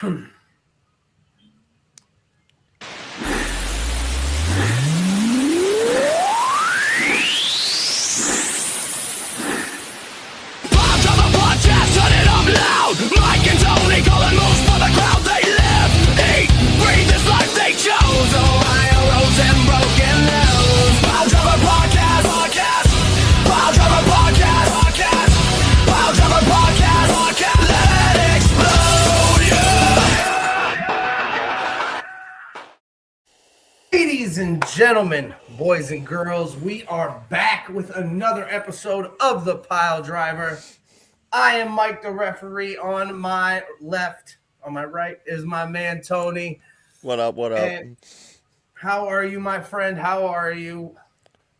Mike and Tony calling moves for the crowd they live, eat, breathe this life they chose. Ohio roads and broken news. Piledriver podcast, Piledriver podcast, Piledriver podcast, let it explode, yeah. Ladies and gentlemen, boys and girls, we are back with another episode of the Piledriver. I am Mike, the referee. On my left, on my right is my man Tony. What up? What up? And how are you, my friend? How are you?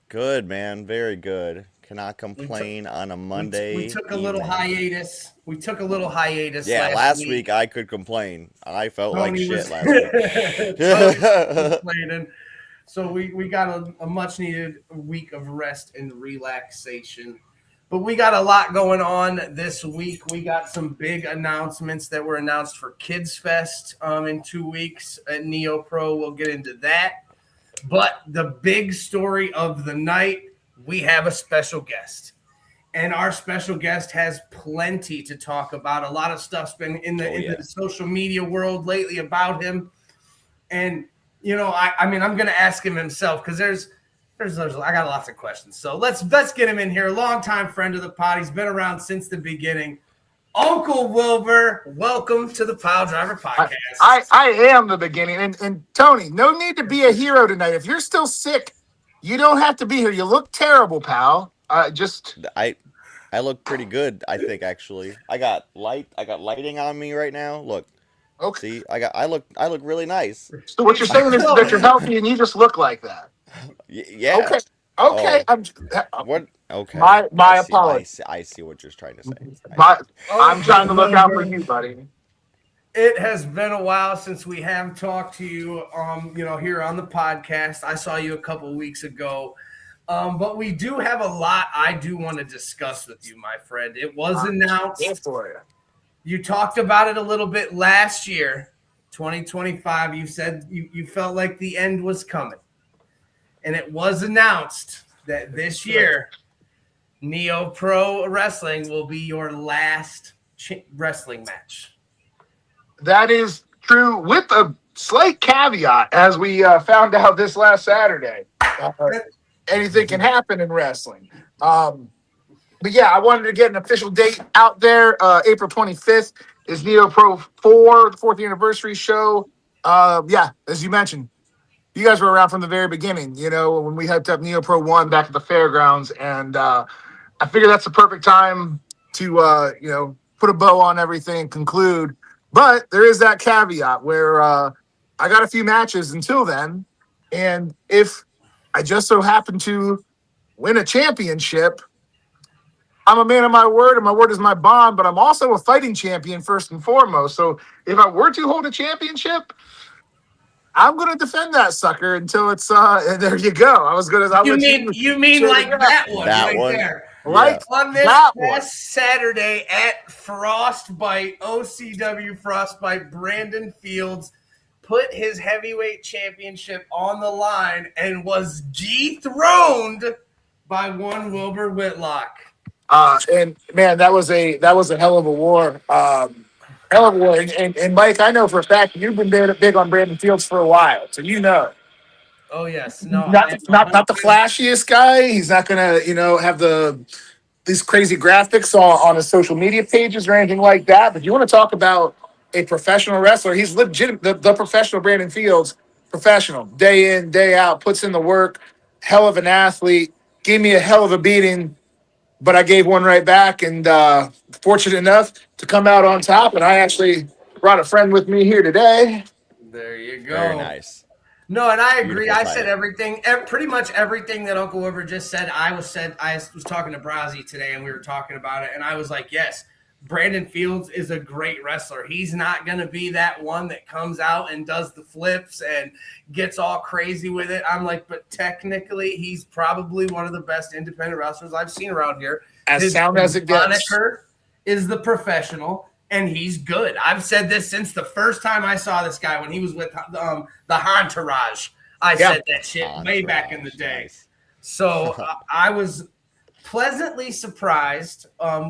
Good, man. Very good. Cannot complain on a Monday. We took a little hiatus. Yeah, last week I could complain. I felt like shit last week. Complaining. So we got a much needed week of rest and relaxation. But we got a lot going on this week. We got some big announcements that were announced for Kids Fest in 2 weeks at NEOPro. We'll get into that. But the big story of the night, we have a special guest. And our special guest has plenty to talk about. A lot of stuff's been in the social media world lately about him. And, you know, I mean, I'm going to ask him himself because I got lots of questions. So let's get him in here. Longtime friend of the pod. He's been around since the beginning. Uncle Wilbur, welcome to the Piledriver podcast. I am the beginning. And Tony, no need to be a hero tonight. If you're still sick, you don't have to be here. You look terrible, pal. I look pretty good, I think, actually. I got lighting on me right now. Look. Okay. See, I look really nice. So what you're saying is that you're healthy and you just look like that. Yeah. Okay. Oh. What? Okay. My apologies. I see what you're trying to say. I'm trying to look out for you, buddy. It has been a while since we have talked to you, here on the podcast. I saw you a couple weeks ago, but we do have a lot I do want to discuss with you, my friend. It was announced. For you. You talked about it a little bit last year, 2025. You said you felt like the end was coming. And it was announced that this year, NEOPro Wrestling will be your last wrestling match. That is true with a slight caveat, as we found out this last Saturday. Anything can happen in wrestling. But yeah, I wanted to get an official date out there. April 25th is NEOPro 4, the 4th anniversary show. As you mentioned, you guys were around from the very beginning, when we hyped up NEOPro 1 back at the fairgrounds. And I figured that's the perfect time to, put a bow on everything and conclude. But there is that caveat where I got a few matches until then. And if I just so happen to win a championship, I'm a man of my word, and my word is my bond, but I'm also a fighting champion first and foremost. So if I were to hold a championship, I'm going to defend that sucker until it's and there you go. You mean like that one that one there. Right. Yeah. On this past Saturday at Frostbite, OCW Frostbite, Brandon Fields put his heavyweight championship on the line and was dethroned by one Wilbur Whitlock. And man, that was a hell of a war. And Mike, I know for a fact you've been big on Brandon Fields for a while, so you know. Oh yes, no, not the flashiest guy. He's not gonna, have these crazy graphics on his social media pages or anything like that. But you want to talk about a professional wrestler? He's legit, the professional Brandon Fields, professional, day in, day out, puts in the work. Hell of an athlete. Gave me a hell of a beating, but I gave one right back, and fortunate enough to come out on top. And I actually brought a friend with me here today. There you go. Very nice. No, and I agree. Beautiful I said everything, pretty much everything that Uncle Wilbur just said. I was talking to Brazzi today, and we were talking about it, and I was like, yes, Brandon Fields is a great wrestler. He's not going to be that one that comes out and does the flips and gets all crazy with it. I'm like, but technically, he's probably one of the best independent wrestlers I've seen around here. As sound as it gets. Moniker is the professional. and he's good. I've said this since the first time I saw this guy when he was with the Entourage. I said that shit way back in the day. Nice. So I was pleasantly surprised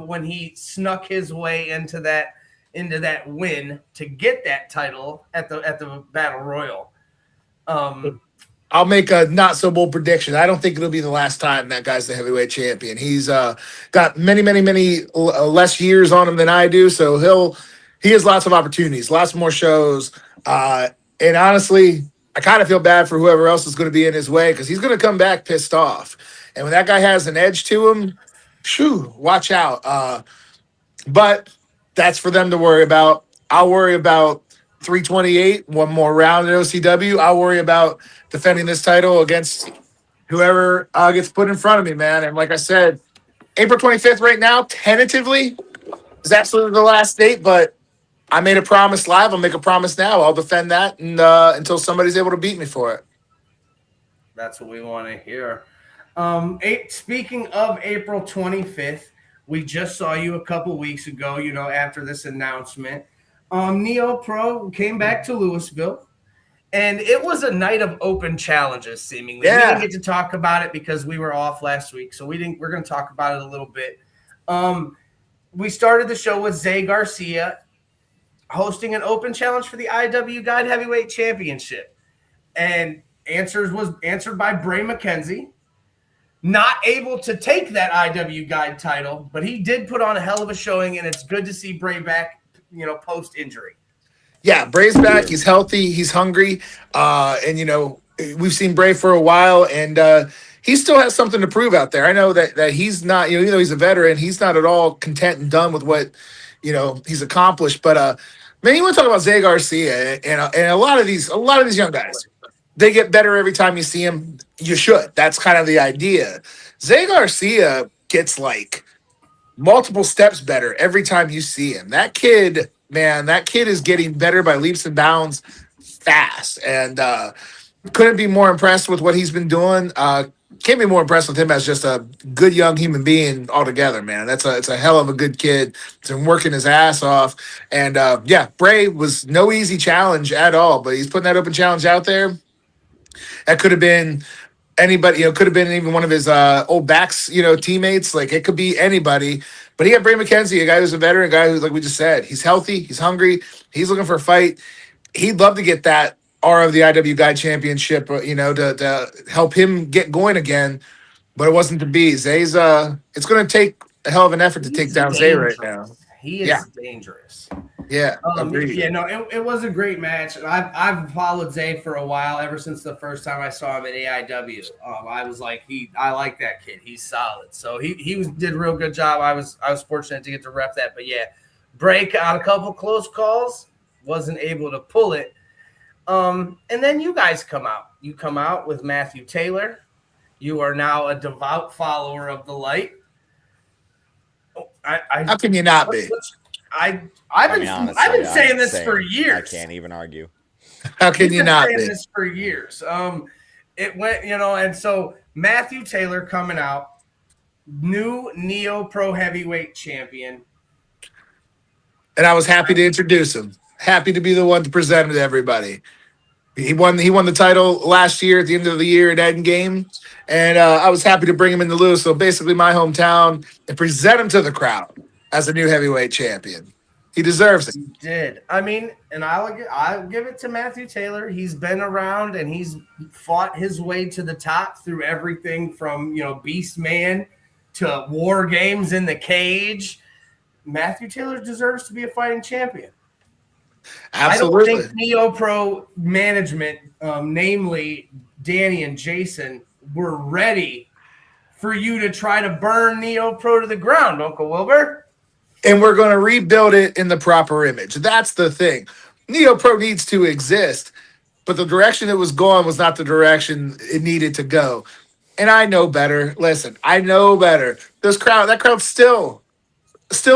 when he snuck his way into that win to get that title at the Battle Royal. I'll make a not so bold prediction. I don't think it'll be the last time that guy's the heavyweight champion. He's got many less years on him than I do, so he has lots of opportunities, lots more shows. And honestly, I kind of feel bad for whoever else is going to be in his way because he's going to come back pissed off. And when that guy has an edge to him, watch out. But that's for them to worry about. I'll worry about 328, one more round at OCW. I'll worry about defending this title against whoever gets put in front of me, man. And like I said, April 25th right now, tentatively, is absolutely the last date, but I made a promise live. I'll make a promise now. I'll defend that and until somebody's able to beat me for it. That's what we want to hear. Speaking of April 25th, we just saw you a couple weeks ago, after this announcement. NEOPro came back to Louisville, and it was a night of open challenges, seemingly. Yeah. We didn't get to talk about it because we were off last week, so we're going to talk about it a little bit. We started the show with Zay Garcia hosting an open challenge for the IW Guide Heavyweight Championship. And was answered by Bray McKenzie. Not able to take that IW Guide title, but he did put on a hell of a showing, and it's good to see Bray back, post-injury. Yeah, Bray's back. He's healthy. He's hungry. And, we've seen Bray for a while, and he still has something to prove out there. I know that he's not, even though he's a veteran, he's not at all content and done with what, he's accomplished. But, man, you want to talk about Zay Garcia and a lot of these young guys. They get better every time you see him. You should. That's kind of the idea. Zay Garcia gets like multiple steps better every time you see him. That kid is getting better by leaps and bounds fast. And couldn't be more impressed with what he's been doing. Can't be more impressed with him as just a good young human being altogether, man. It's a hell of a good kid. He's been working his ass off. And Bray was no easy challenge at all, but he's putting that open challenge out there. That could have been anybody, could have been even one of his old backs, teammates. Like it could be anybody. But he had Bray McKenzie, a guy who's a veteran, a guy who's, like we just said, he's healthy, he's hungry, he's looking for a fight. He'd love to get that R of the IW Guide Championship, to help him get going again. But it wasn't to be. Zay's it's going to take a hell of an effort to take down Zay right now. He is dangerous. Yeah. It was a great match. I've followed Zay for a while, ever since the first time I saw him at AIW. I was like, I like that kid. He's solid. So he did a real good job. I was fortunate to get to rep that. But yeah, Bray on a couple close calls, wasn't able to pull it. And then you guys come out. You come out with Matthew Taylor. You are now a devout follower of the light. How can you not be? I've been saying this for years. I can't even argue. How can you not be? Saying this for years. It went, and so Matthew Taylor coming out, new NEOPro Heavyweight Champion. And I was happy to introduce him. Happy to be the one to present him to everybody. He won the title last year at the end of the year at Endgame, and I was happy to bring him into Louisville, basically my hometown, and present him to the crowd as a new heavyweight champion. He deserves it. He did. I mean, and I'll give it to Matthew Taylor. He's been around and he's fought his way to the top through everything from Beast Man to War Games in the Cage. Matthew Taylor deserves to be a fighting champion. Absolutely. I don't think NEOPro management, namely Danny and Jason, were ready for you to try to burn NEOPro to the ground, Uncle Wilbur. And we're going to rebuild it in the proper image. That's the thing. NEOPro needs to exist, but the direction it was going was not the direction it needed to go. And I know better. Listen, I know better. That crowd still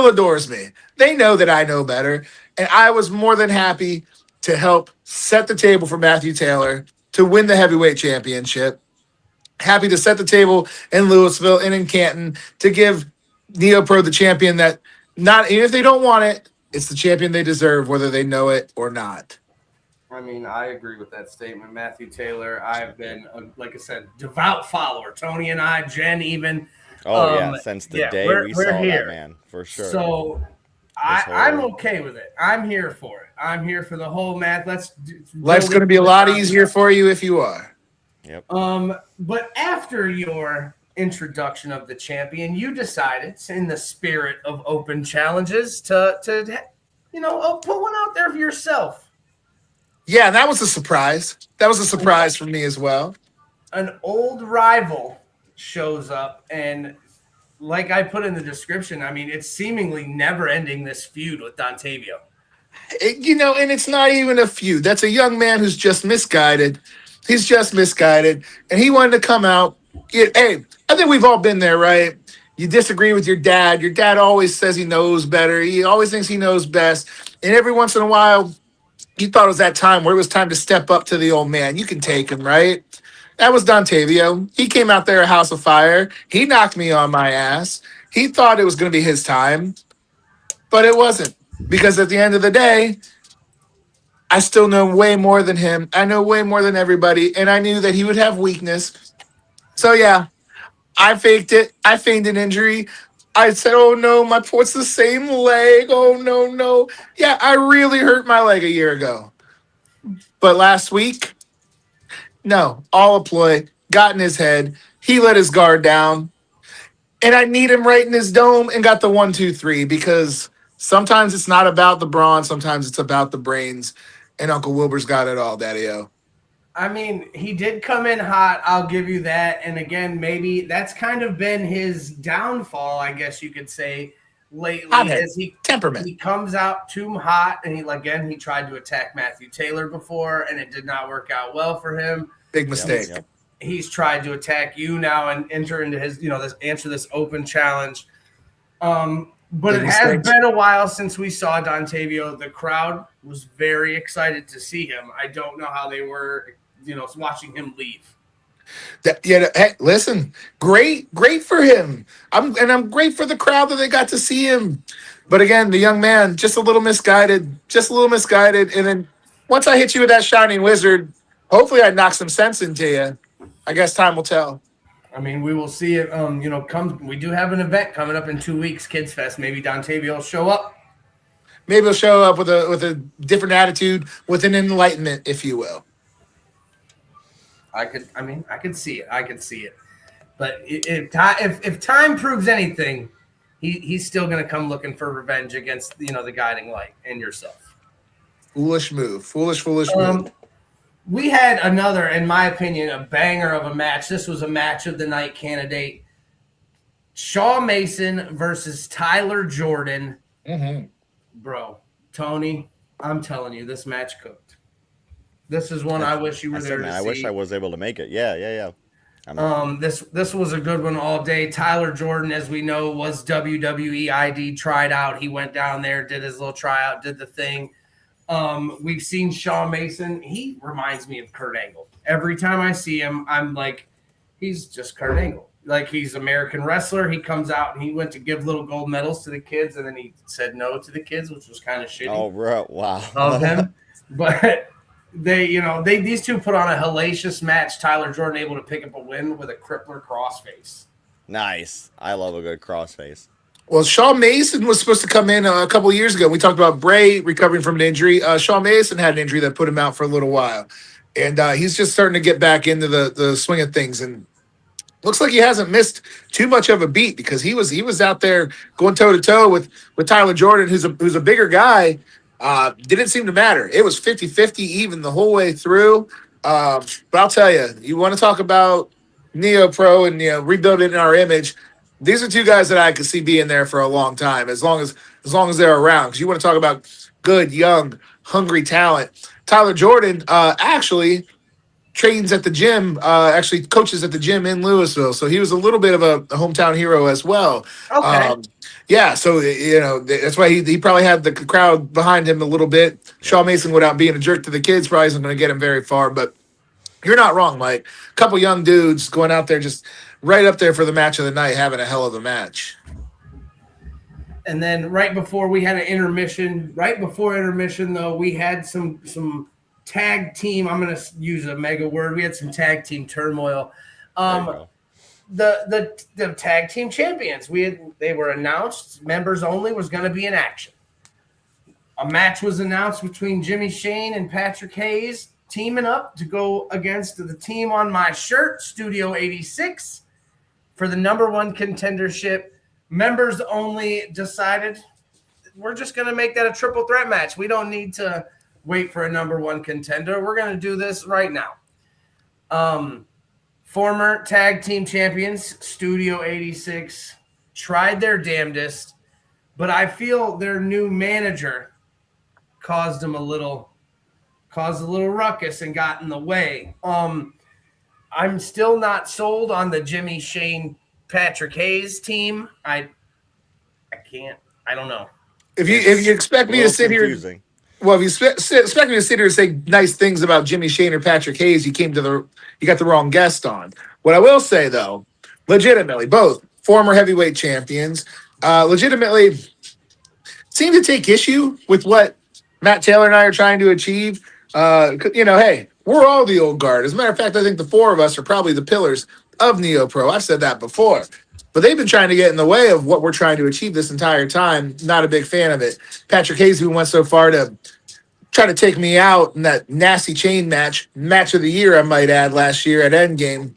adores me. They know that I know better. And I was more than happy to help set the table for Matthew Taylor to win the heavyweight championship. Happy to set the table in Louisville and in Canton to give NEOPro the champion that, not even if they don't want it, It's the champion they deserve, whether they know it or not. I mean, I agree with that statement. Matthew Taylor, I've been, like I said, devout follower. Tony and I, Jen even. Oh yeah, since the day we saw here. that man, for sure. So I'm okay with it. I'm here for it. I'm here for the whole match. Life's going to be a lot easier for you if you are. Yep. But after your introduction of the champion, you decided, in the spirit of open challenges, to put one out there for yourself. Yeah, that was a surprise. That was a surprise for me as well. An old rival shows up, and like I put in the description, I mean, it's seemingly never ending, this feud with Dontavio. And it's not even a feud. That's a young man who's just misguided. He's just misguided, and he wanted to come out. Hey, I think we've all been there, right? You disagree with your dad. Your dad always says he knows better. He always thinks he knows best. And every once in a while, you thought it was that time where it was time to step up to the old man. You can take him, right? That was Dontavio. He came out there a house of fire. He knocked me on my ass. He thought it was going to be his time, but it wasn't. Because at the end of the day, I still know way more than him. I know way more than everybody, and I knew that he would have weakness. So, yeah, I faked it. I feigned an injury. I said, oh, no, it's the same leg. Oh, no. Yeah, I really hurt my leg a year ago. But last week, no, all a ploy. Got in his head. He let his guard down. And I need him right in his dome and got the 1, 2, 3 because sometimes it's not about the brawn. Sometimes it's about the brains. And Uncle Wilbur's got it all, Daddy-O. I mean, he did come in hot. I'll give you that. And again, maybe that's kind of been his downfall, I guess you could say, lately. As temperament. He comes out too hot, and he tried to attack Matthew Taylor before, and it did not work out well for him. Big mistake. He's tried to attack you now and enter into his, answer this open challenge. But it has been a while since we saw Dontavio. The crowd was very excited to see him. I don't know how they were, watching him leave. Hey, listen, great for him. I'm great for the crowd that they got to see him. But again, the young man, just a little misguided. And then once I hit you with that shining wizard, hopefully I knock some sense into you. I guess time will tell. I mean, we will see it. We do have an event coming up in 2 weeks, Kids Fest. Maybe Dontavio will show up. Maybe he'll show up with a different attitude, with an enlightenment, if you will. I could see it. But if time proves anything, he's still going to come looking for revenge against the guiding light and yourself. Foolish move. Foolish move. We had another, in my opinion, a banger of a match. This was a match of the night candidate. Shaw Mason versus Tyler Jordan. Mm-hmm. Bro, Tony, I'm telling you, this match cooked. This is one I wish you were there to see. I wish I was able to make it. Yeah. This was a good one all day. Tyler Jordan, as we know, was WWE ID, tried out. He went down there, did his little tryout, did the thing. We've seen Shaw Mason. He reminds me of Kurt Angle. Every time I see him, I'm like, he's just Kurt Angle. Like, he's an American wrestler. He comes out and he went to give little gold medals to the kids, and then he said no to the kids, which was kind of shitty. Oh, bro, wow. Of him. But these two put on a hellacious match. Tyler Jordan able to pick up a win with a crippler crossface. Nice. I love a good crossface. Well, Shaw Mason was supposed to come in a couple of years ago. We talked about Bray recovering from an injury. Shaw Mason had an injury that put him out for a little while. And he's just starting to get back into the swing of things. And looks like he hasn't missed too much of a beat because he was out there going toe-to-toe with Tyler Jordan, who's a bigger guy. Didn't seem to matter. It was 50-50 even the whole way through. But I'll tell you want to talk about NEOPro and rebuilding our image. These are two guys that I could see being there for a long time, as long as they're around. Because you want to talk about good, young, hungry talent. Tyler Jordan actually trains at the gym, actually coaches at the gym in Louisville. So he was a little bit of a hometown hero as well. Okay. Yeah, so that's why he probably had the crowd behind him a little bit. Shaw Mason, without being a jerk to the kids, probably isn't going to get him very far. But you're not wrong, Mike. A couple young dudes going out there just right up there for the match of the night, having a hell of a match. And then right before we had an intermission, right before intermission though, we had some tag team. I'm gonna use a mega word. We had some tag team turmoil. The tag team champions. They were announced. Members only was going to be in action. A match was announced between Jimmy Shane and Patrick Hayes teaming up to go against the team on my shirt, Studio 86, for the #1 contendership. Members only decided we're just going to make that a triple threat match. We don't need to wait for a #1 contender. We're going to do this right now. Former tag team champions, Studio 86, tried their damnedest, but I feel their new manager caused a little ruckus and got in the way. I'm still not sold on the Jimmy Shane Patrick Hayes team. I don't know. If you expect me to sit confusing. here, well, if you expect me to sit here and say nice things about Jimmy Shane or Patrick Hayes, you got the wrong guest on. What I will say though, legitimately, both former heavyweight champions, legitimately seem to take issue with what Matt Taylor and I are trying to achieve. Hey, we're all the old guard. As a matter of fact, I think the four of us are probably the pillars of NEOPro. I've said that before. But they've been trying to get in the way of what we're trying to achieve this entire time. Not a big fan of it. Patrick Hayes, who went so far to try to take me out in that nasty chain match of the year, I might add, last year at Endgame.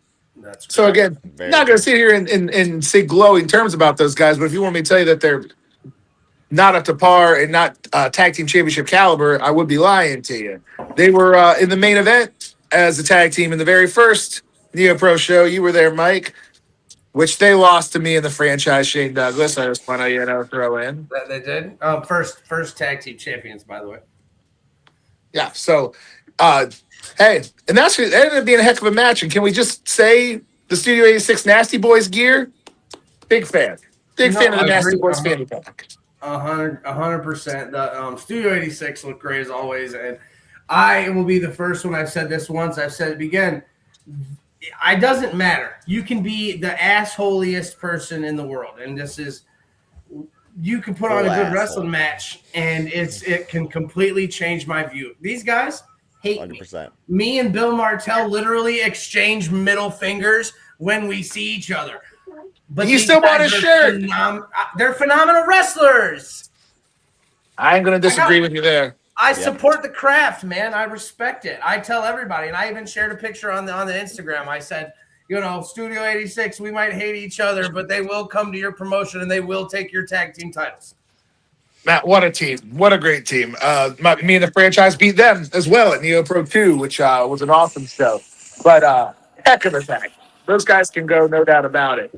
So again, not going to sit here and say glowing terms about those guys, but if you want me to tell you that they're not up to par and not tag team championship caliber, I would be lying to you. They were in the main event as a tag team in the very first NEOPro show. You were there, Mike, which they lost to me in the franchise, Shane Douglas. I just want to throw in. They did. First tag team champions, by the way. Yeah. So, hey, and that ended up being a heck of a match. And can we just say the Studio 86 Nasty Boys gear? Big fan. Big fan of the Nasty Boys fanny pack. 100%. The Studio 86 looked great as always, and I will be the first one. I've said this once. I've said it again. It doesn't matter. You can be the assholiest person in the world, and you can put on a good wrestling match, and it can completely change my view. These guys hate 100%. Me and Bill Martell literally exchange middle fingers when we see each other. But you still bought a shirt. They're phenomenal wrestlers. I ain't going to disagree with you there. I support the craft, man. I respect it. I tell everybody, and I even shared a picture on the Instagram. I said, Studio 86, we might hate each other, but they will come to your promotion and they will take your tag team titles. Matt, what a team. What a great team. Me and the franchise beat them as well at NEOPro 2, which was an awesome show. But heck of a tag. Those guys can go, no doubt about it.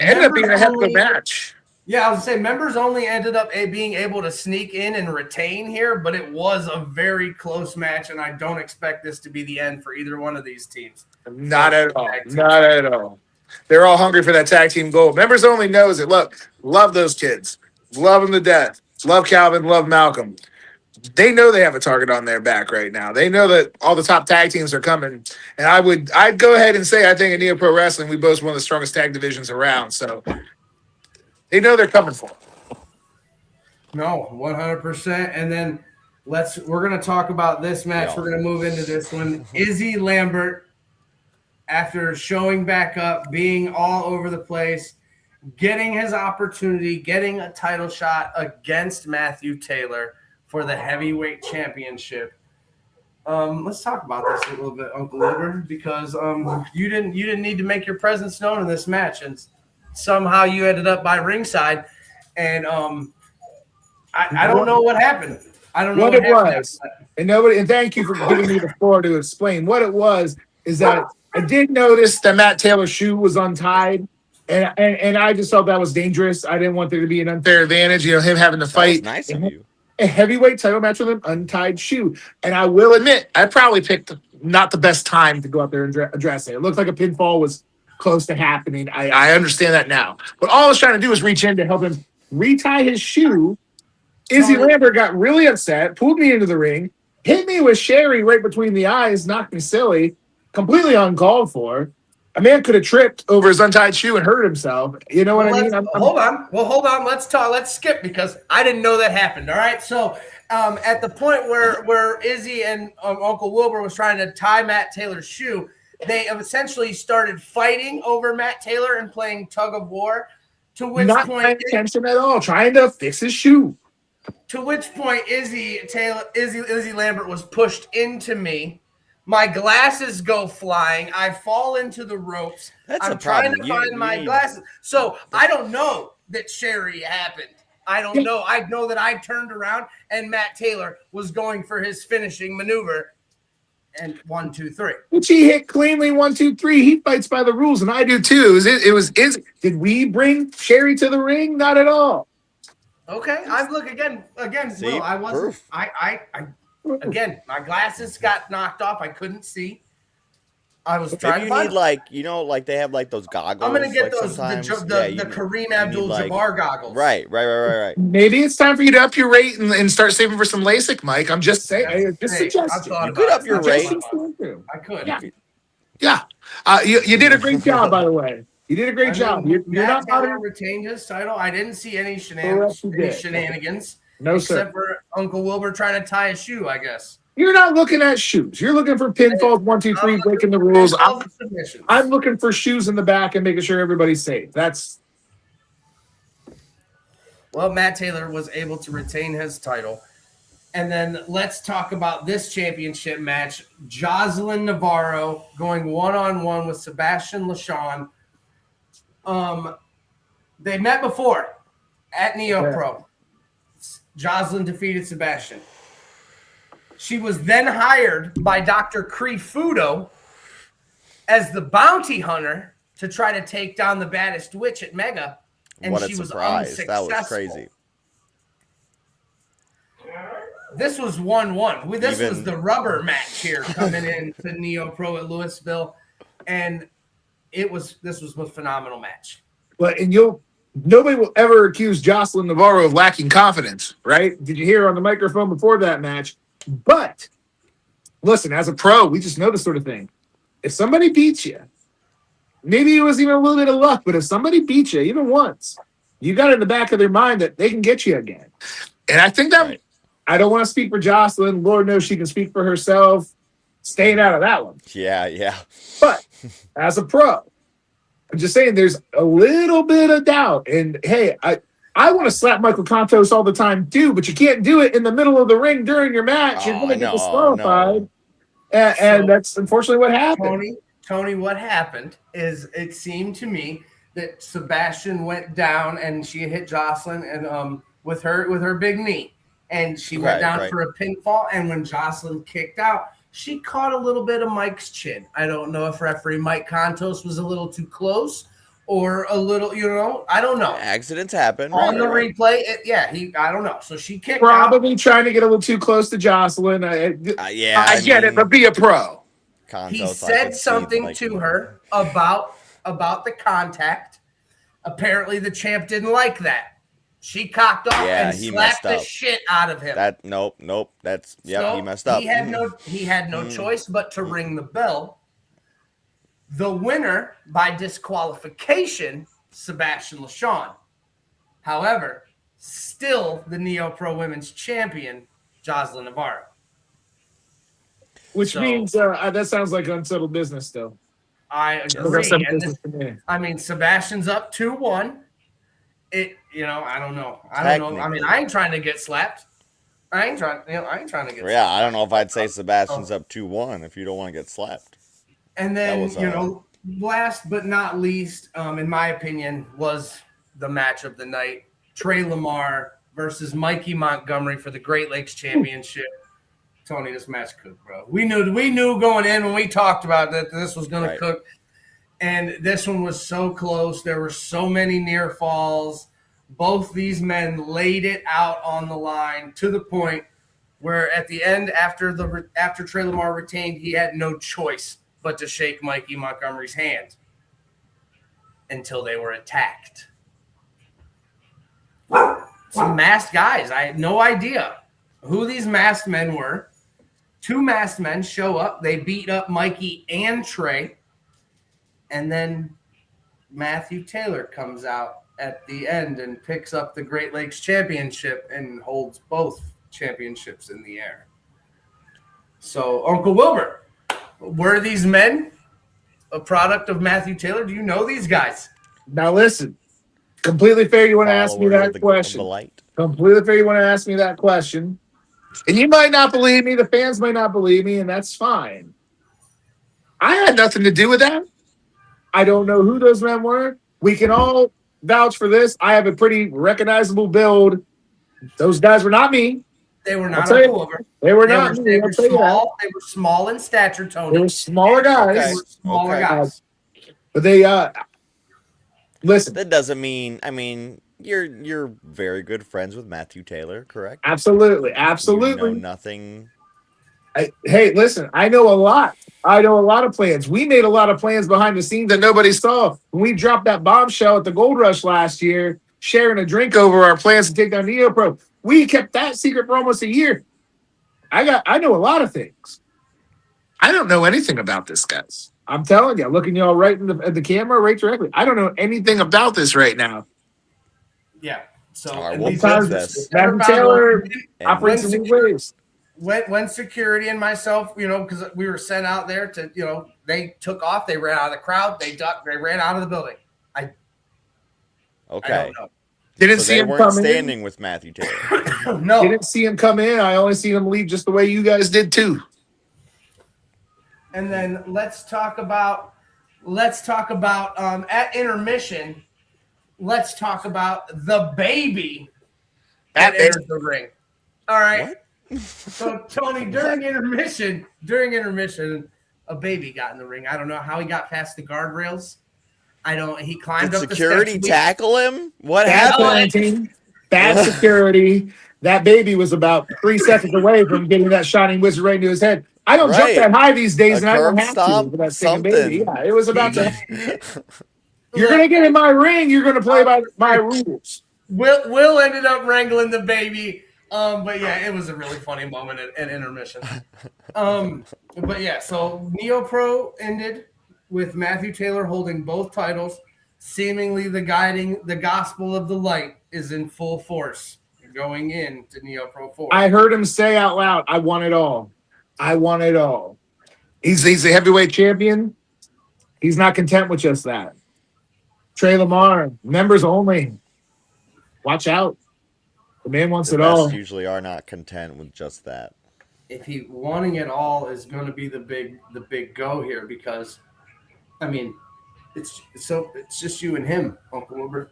Ended up being a heck of a match. Yeah, I was going to say, members only ended up being able to sneak in and retain here, but it was a very close match, and I don't expect this to be the end for either one of these teams. Not at all. Not at all. They're all hungry for that tag team gold. Members only knows it. Look, love those kids. Love them to death. Love Calvin. Love Malcolm. They know they have a target on their back right now. They know that all the top tag teams are coming. And I'd go ahead and say I think in NEOPro Wrestling, we boast one of the strongest tag divisions around. So they know they're coming for it. No, 100%. And then we're going to talk about this match. We're going to move into this one. Izzy Lambert, after showing back up, being all over the place, getting his opportunity, getting a title shot against Matthew Taylor for the heavyweight championship. Let's talk about this a little bit, Uncle Wilbur, because you didn't need to make your presence known in this match, and somehow you ended up by ringside, and I don't know what happened. I don't know what it was, and thank you for giving me the floor to explain what it was. Is that I did notice that Matt Taylor's shoe was untied, and I just felt that was dangerous. I didn't want there to be an unfair advantage, him having to fight. Nice of you. A heavyweight title match with an untied shoe. And I will admit, I probably picked not the best time to go out there and address it. It looked like a pinfall was close to happening. I understand that now. But all I was trying to do was reach in to help him retie his shoe. Izzy Lambert got really upset, pulled me into the ring, hit me with Sherry right between the eyes, knocked me silly, completely uncalled for. A man could have tripped over his untied shoe and hurt himself. You know what I mean? Hold on. Well, hold on. Let's skip because I didn't know that happened. All right. So at the point where Izzy and Uncle Wilbur was trying to tie Matt Taylor's shoe, they essentially started fighting over Matt Taylor and playing tug of war. To which Not point, paying attention at all, trying to fix his shoe. To which point, Izzy Lambert was pushed into me. My glasses go flying. I fall into the ropes. I'm trying to find my glasses. So I don't know that Sherry happened. I don't know. I know that I turned around and Matt Taylor was going for his finishing maneuver. And 1, 2, 3. Which he hit cleanly. 1, 2, 3. He fights by the rules, and I do too. Did we bring Sherry to the ring? Not at all. Okay, I look again. See, Will, I wasn't. proof. I again, my glasses got knocked off. I couldn't see. I was trying to find. Like they have like those goggles. I'm gonna get like those sometimes. the Kareem Abdul-Jabbar goggles. Right. Maybe it's time for you to up your rate and start saving for some LASIK, Mike. I'm just saying. You could up your rate. I could. Yeah. You did a great job, by the way. You did a great job. You're Matt not Taylor retained his title. I didn't see any shenanigans. No, except for Uncle Wilbur trying to tie a shoe, I guess. You're not looking at shoes. You're looking for pinfalls, 1, 2, 3, breaking the rules. I'm looking for shoes in the back and making sure everybody's safe. Well, Matt Taylor was able to retain his title. And then let's talk about this championship match. Jocelyn Navarro going one-on-one with Sebastian LaShawn. They met before at NEOPro. Jocelyn defeated Sebastian. She was then hired by Dr. Crefudo as the bounty hunter to try to take down the baddest witch at Mega. And What a she was surprise. unsuccessful. That was crazy. This was 1-1. This was the rubber match here coming in to NEOPro at Louisville. And this was a phenomenal match. But nobody will ever accuse Jocelyn Navarro of lacking confidence, right? Did you hear her on the microphone before that match? But listen, as a pro, we just know this sort of thing. If somebody beats you, maybe it was even a little bit of luck, but if somebody beats you even once, you got in the back of their mind that they can get you again. And I think that right. I don't want to speak for Jocelyn. Lord knows she can speak for herself. Staying out of that one. Yeah. But as a pro, I'm just saying there's a little bit of doubt. And hey, I want to slap Michael Contos all the time too, but you can't do it in the middle of the ring during your match. You're going to get disqualified. And that's unfortunately what happened. Tony, what happened is it seemed to me that Sebastian went down and she hit Jocelyn and with her big knee. And she went down for a pinfall. And when Jocelyn kicked out, she caught a little bit of Mike's chin. I don't know if referee Mike Contos was a little too close or a little, I don't know. Accidents happen. On the replay, I don't know. So she kicked Probably trying to get a little too close to Jocelyn. I get it, but be a pro. Contos, he said something to her about the contact. Apparently, the champ didn't like that. She cocked off and slapped the shit out of him. Nope. He messed up. He had no choice but to ring the bell. The winner by disqualification, Sebastian LaShawn. However, still the NEOPro Women's Champion, Jocelyn Navarro. Which means that sounds like unsettled business still. I agree. Sebastian's up 2-1. I don't know. I mean, I ain't trying to get slapped. I ain't trying to get slapped. Yeah, I don't know if I'd say Sebastian's up 2-1 if you don't want to get slapped. And then, last but not least, in my opinion, was the match of the night. Trey Lamar versus Mikey Montgomery for the Great Lakes Championship. Tony, this match cooked, bro. We knew going in when we talked about that this was going to cook. And this one was so close. There were so many near falls. Both these men laid it out on the line to the point where at the end, after Trey Lamar retained, he had no choice but to shake Mikey Montgomery's hand until they were attacked. Some masked guys. I had no idea who these masked men were. 2 masked men show up. They beat up Mikey and Trey. And then Matthew Taylor comes out at the end and picks up the Great Lakes Championship and holds both championships in the air. So, Uncle Wilbur, were these men a product of Matthew Taylor? Do you know these guys? Now listen, completely fair. You want to ask me Followers that of the question? light. Completely fair. You want to ask me that question? And you might not believe me. The fans might not believe me, and that's fine. I had nothing to do with that. I don't know who those men were. We can all vouch for this. I have a pretty recognizable build. Those guys were not me. They were not I'll tell you, Uncle Wilbur. They were not me. They I'll were tell you that. small. They were small in stature, Tony. They were smaller guys. Okay. They were smaller Okay. guys. But they listen. That doesn't mean. I mean, you're very good friends with Matthew Taylor, correct? Absolutely. You Absolutely. know nothing. Hey, listen, I know a lot. I know a lot of plans. We made a lot of plans behind the scenes that nobody saw. When we dropped that bombshell at the Gold Rush last year, sharing a drink over our plans to take down NEOPro, we kept that secret for almost a year. I know a lot of things. I don't know anything about this, guys. I'm telling you, looking y'all right in at the camera, right directly. I don't know anything about this right now. Yeah. So All right, and we'll these fix guys- this. Matthew Taylor And operates in new ways. when security and myself, because we were sent out there to, they took off, they ran out of the crowd, they ducked, they ran out of the building. I Okay. don't know. Didn't So see they him weren't come standing with Matthew Taylor. No. Didn't see him come in. I only seen him leave just the way you guys did too. And then let's talk about at intermission. Let's talk about the baby that entered the ring. All right. What? So Tony, during intermission, a baby got in the ring. I don't know how he got past the guardrails. He climbed Did up security the steps. tackle him? What Bad happened? parenting, bad security. That baby was about 3 seconds away from getting that shining wizard right into his head. I don't jump Right. that high these days, A and I don't curb have stomp, to. That singing something. baby, yeah, it was about to. You're gonna get in my ring. You're gonna play by my rules. Will ended up wrangling the baby. But yeah, it was a really funny moment at intermission. But yeah, so NEOPro ended with Matthew Taylor holding both titles. Seemingly the gospel of the light is in full force going into NEOPro 4. I heard him say out loud, "I want it all. I want it all." He's a heavyweight champion. He's not content with just that. Trey Lamar, members only. Watch out. The man wants The it all. best usually are not content with just that. If he wanting it all is going to be the big go here, because it's just you and him, Uncle Wilbur.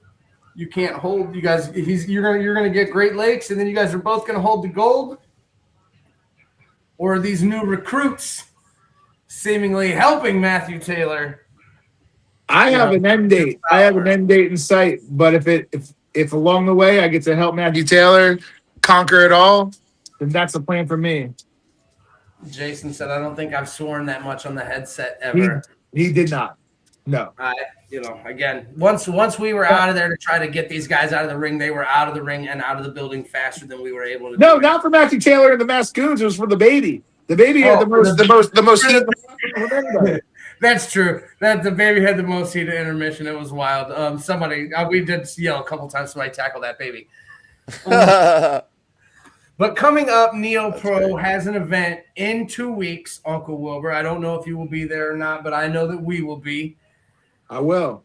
You can't hold you guys. You're gonna get Great Lakes, and then you guys are both gonna hold the gold, or these new recruits seemingly helping Matthew Taylor. I have an end date. I have an end date in sight. But if along the way I get to help Matthew Taylor conquer it all, then that's the plan for me. Jason said, "I don't think I've sworn that much on the headset ever." He did not. No. Again, once we were out of there to try to get these guys out of the ring, they were out of the ring and out of the building faster than we were able to. No, not for Matthew Taylor and the Masked Goons. It was for the baby. The baby had the most heat. That's true. That the baby had the most heat at intermission. It was wild. We did yell a couple times. Somebody tackled that baby. But coming up, NEOPro has an event in 2 weeks, Uncle Wilbur. I don't know if you will be there or not, but I know that we will be. I will.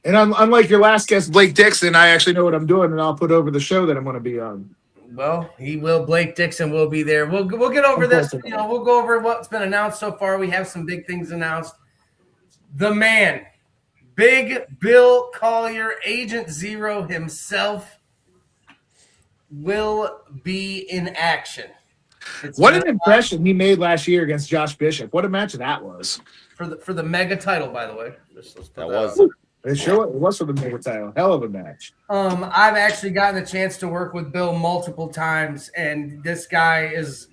And unlike your last guest, Blake Dixon, I actually know what I'm doing, and I'll put over the show that I'm going to be on. Well, he will. Blake Dixon will be there. We'll get over this. We'll go over what's been announced so far. We have some big things announced. The man, Big Bill Collier, Agent Zero himself, will be in action. What an impression he made last year against Josh Bishop. What a match that was. For the mega title, by the way. That was. It was for the mega title. Hell of a match. I've actually gotten a chance to work with Bill multiple times, and this guy is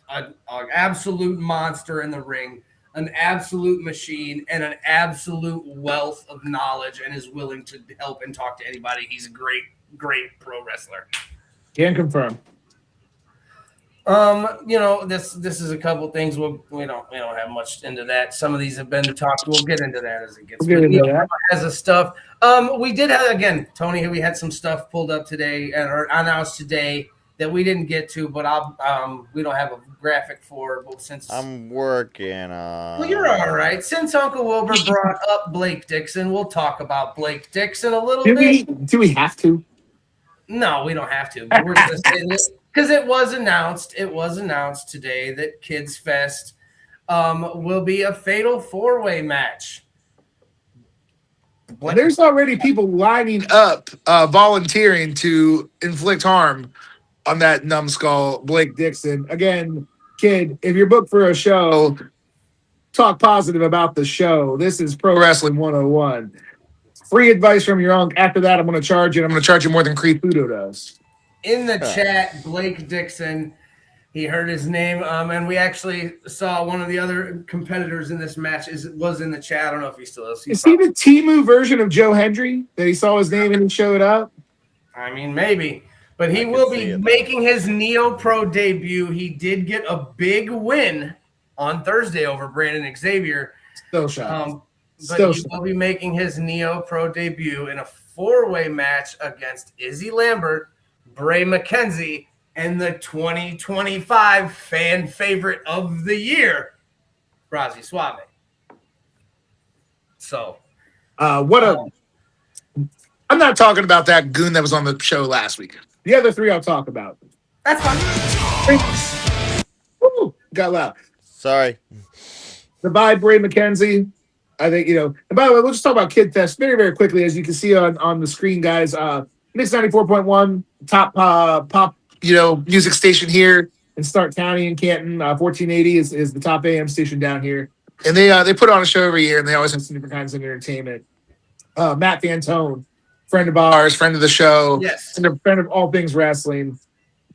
an absolute monster in the ring, an absolute machine, and an absolute wealth of knowledge, and is willing to help and talk to anybody. He's a great, great pro wrestler. Can confirm. This is a couple things. We don't have much into that. Some of these have been talked. We'll get into that as it gets. We'll get into that. Has a stuff. We did have again, Tony. We had some stuff pulled up today or announced today that we didn't get to, but we don't have a graphic for. But since I'm working on. well, you're all right. Since Uncle Wilbur brought up Blake Dixon, we'll talk about Blake Dixon a little bit. Do we have to? No, we don't have to. But we're going to say this because it was announced. It was announced today that Kids Fest will be a fatal 4-way match. There's already people lining up, volunteering to inflict harm on that numbskull, Blake Dixon. Again, kid, if you're booked for a show, talk positive about the show. This is Pro Wrestling 101. Free advice from your uncle. After that, I'm going to charge you. I'm going to charge you more than Creep Udo does. In the chat, Blake Dixon, he heard his name, and we actually saw one of the other competitors in this match was in the chat. I don't know if he still is. Is he the Temu version of Joe Hendry that he saw his name and he showed up? I mean, maybe. But he will be making his NEOPro debut. He did get a big win on Thursday over Brandon Xavier. Still shocked. But he will be making his NEOPro debut in a 4-way match against Izzy Lambert, Bray McKenzie, and the 2025 fan favorite of the year, Brazzy Suave. So, I'm not talking about that goon that was on the show last week. The other three I'll talk about. That's fine. Woo, got loud. Sorry. Goodbye, Bray McKenzie. I think, and by the way, we'll just talk about Kid Fest very, very quickly. As you can see on the screen, guys, Mix 94.1, top pop, music station here in Stark County in Canton. 1480 is the top AM station down here. And they put on a show every year, and they always have some different kinds of entertainment. Matt Fantone, friend of ours, friend of the show, yes, and a friend of all things wrestling,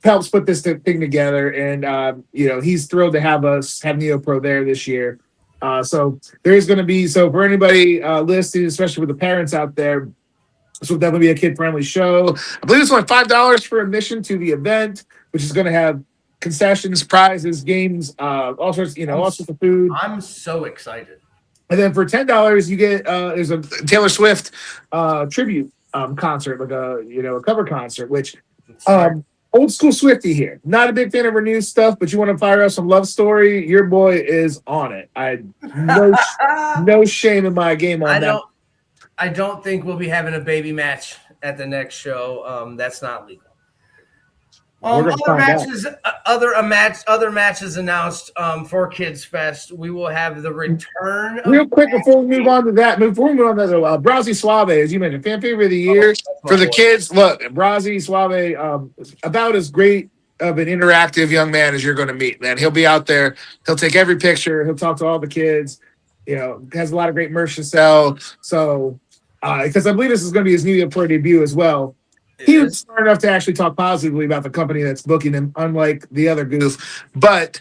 helps put this thing together. And, he's thrilled to have us have NEOPro there this year. So there is going to be, for anybody listening, especially with the parents out there, this will definitely be a kid-friendly show. I believe it's only $5 for admission to the event, which is going to have concessions, prizes, games, all sorts of food. I'm so excited. And then for $10, you get there's a Taylor Swift tribute concert, like a cover concert, which old school Swiftie here. Not a big fan of her new stuff, but you want to fire up some Love Story, your boy is on it. No shame in my game on that. I don't think we'll be having a baby match at the next show. That's not legal. Other matches announced for Kids Fest. We will have the return. Real quick before we move on to that, Brazzy Suave, as you mentioned, fan favorite of the year for the kids. Look, Brazzy Suave, about as great of an interactive young man as you're going to meet, man. He'll be out there. He'll take every picture. He'll talk to all the kids. Has a lot of great merch to sell. So, because I believe this is going to be his NEOPro debut as well. He was smart enough to actually talk positively about the company that's booking him, unlike the other goof. But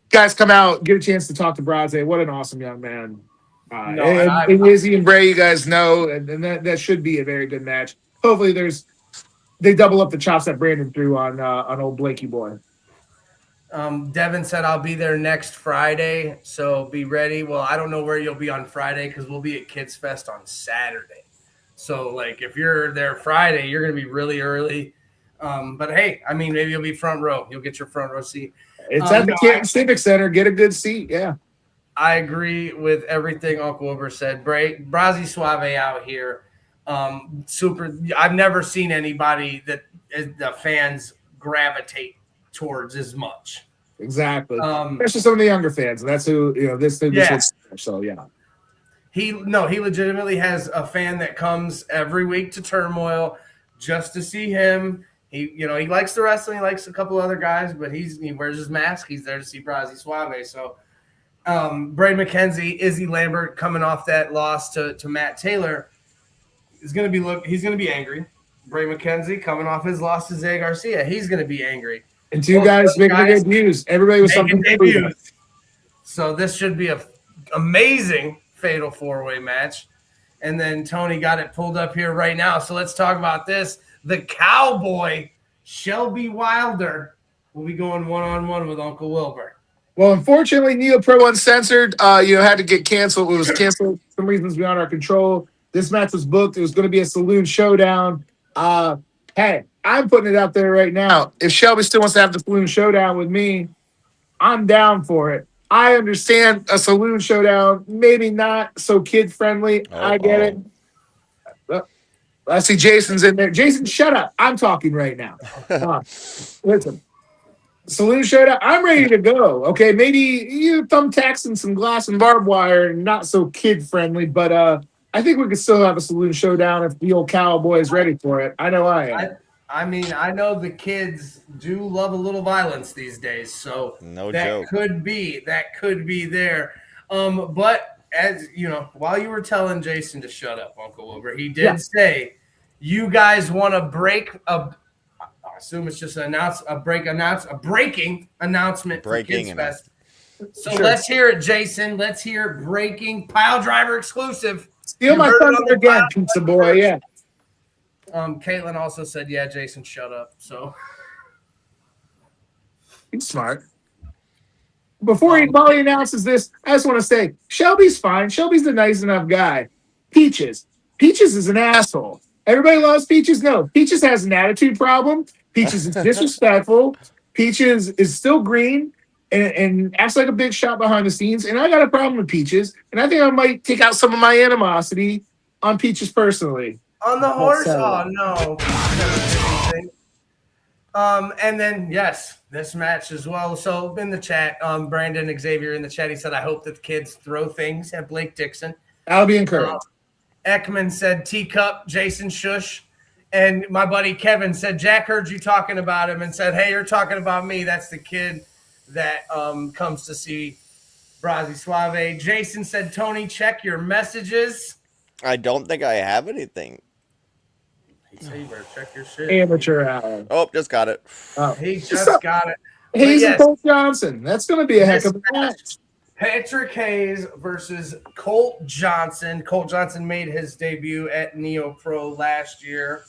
guys, come out, get a chance to talk to Brazzy. What an awesome young man. And Izzy and Bray, you guys know, and that should be a very good match. Hopefully they double up the chops that Brandon threw on old Blakey boy. Devin said, I'll be there next Friday, so be ready. Well, I don't know where you'll be on Friday because we'll be at Kids Fest on Saturday. So, if you're there Friday, you're going to be really early. But, hey, I mean, maybe you'll be front row. You'll get your front row seat. It's at the Canton Civic Center. Get a good seat, yeah. I agree with everything Uncle Wilbur said. Brazzy Suave out here. Super. I've never seen anybody that the fans gravitate towards as much. Exactly. Especially some of the younger fans. And that's who, this so, yeah. He legitimately has a fan that comes every week to Turmoil just to see him. He likes the wrestling, he likes a couple other guys, but he wears his mask. He's there to see Brazzy Suave. So, Bray McKenzie, Izzy Lambert coming off that loss to Matt Taylor he's going to be angry. Bray McKenzie coming off his loss to Zay Garcia, he's going to be angry. And two guys making debuts. Everybody was something to. So this should be an amazing fatal 4-way match. And then Tony got it pulled up here right now. So let's talk about this. The Cowboy, Shelby Wilder, will be going one-on-one with Uncle Wilbur. Well, unfortunately, NEOPro Uncensored, had to get canceled. It was canceled for some reasons beyond our control. This match was booked. It was going to be a saloon showdown. Hey, I'm putting it out there right now. If Shelby still wants to have the saloon showdown with me, I'm down for it. I understand a saloon showdown, maybe not so kid-friendly. I get it. I see Jason's in there. Jason, shut up. I'm talking right now. Listen. Saloon showdown. I'm ready to go. Okay, maybe you thumbtacks and some glass and barbed wire, not so kid friendly, but I think we could still have a saloon showdown if the old cowboy is ready for it. I know I am. I mean, I know the kids do love a little violence these days, so No that joke. could be there. But as you know, while you were telling Jason to shut up, Uncle Wilbur, he did say you guys want to break a. I assume it's just a breaking announcement for Kids Fest. So let's hear it, Jason. Let's hear it. Breaking Piledriver exclusive. Steal my thunder again, pizza boy. Yeah. Caitlin also said, "Yeah, Jason, shut up." So he's smart. Before Molly announces this, I just want to say Shelby's fine. Shelby's a nice enough guy. Peaches is an asshole. Everybody loves Peaches. No, Peaches has an attitude problem. Peaches is disrespectful. Peaches is still green and acts like a big shot behind the scenes. And I got a problem with Peaches. And I think I might take out some of my animosity on Peaches personally. On the horse? Oh, no. And then, yes, this match as well. So in the chat, Brandon Xavier in the chat, he said, I hope that the kids throw things at Blake Dixon. I'll be encouraged. Ekman said, teacup, Jason shush. And my buddy Kevin said, Jack heard you talking about him and said, hey, you're talking about me. That's the kid that comes to see Brazzi Suave. Jason said, Tony, check your messages. I don't think I have anything. He said, you better check your shit. Amateur hour. Oh, just got it. Oh. He just got it. Hayes and Colt Johnson. That's going to be a heck of a match. Patrick Hayes versus Colt Johnson. Colt Johnson made his debut at NEOPro last year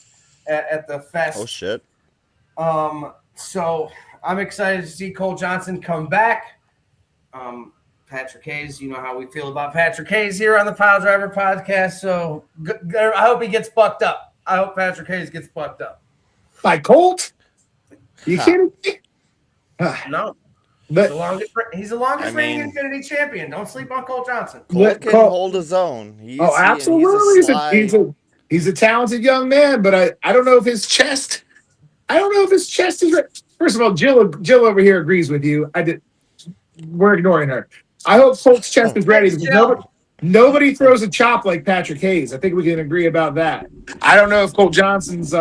at the Fest. Oh, shit. So I'm excited to see Colt Johnson come back. Patrick Hayes, you know how we feel about Patrick Hayes here on the Piledriver podcast. So I hope he gets bucked up. I hope Patrick Hayes gets bucked up. By Colt? You kidding me? No. But he's the longest reigning Infinity champion. Don't sleep on Colt Johnson. Colt can hold his own. Absolutely. He's a talented young man, but I don't know if his chest. I don't know if his chest is. First of all, Jill over here agrees with you. We're ignoring her. I hope Colt's chest is ready because nobody throws a chop like Patrick Hayes. I think we can agree about that. I don't know if Colt Johnson's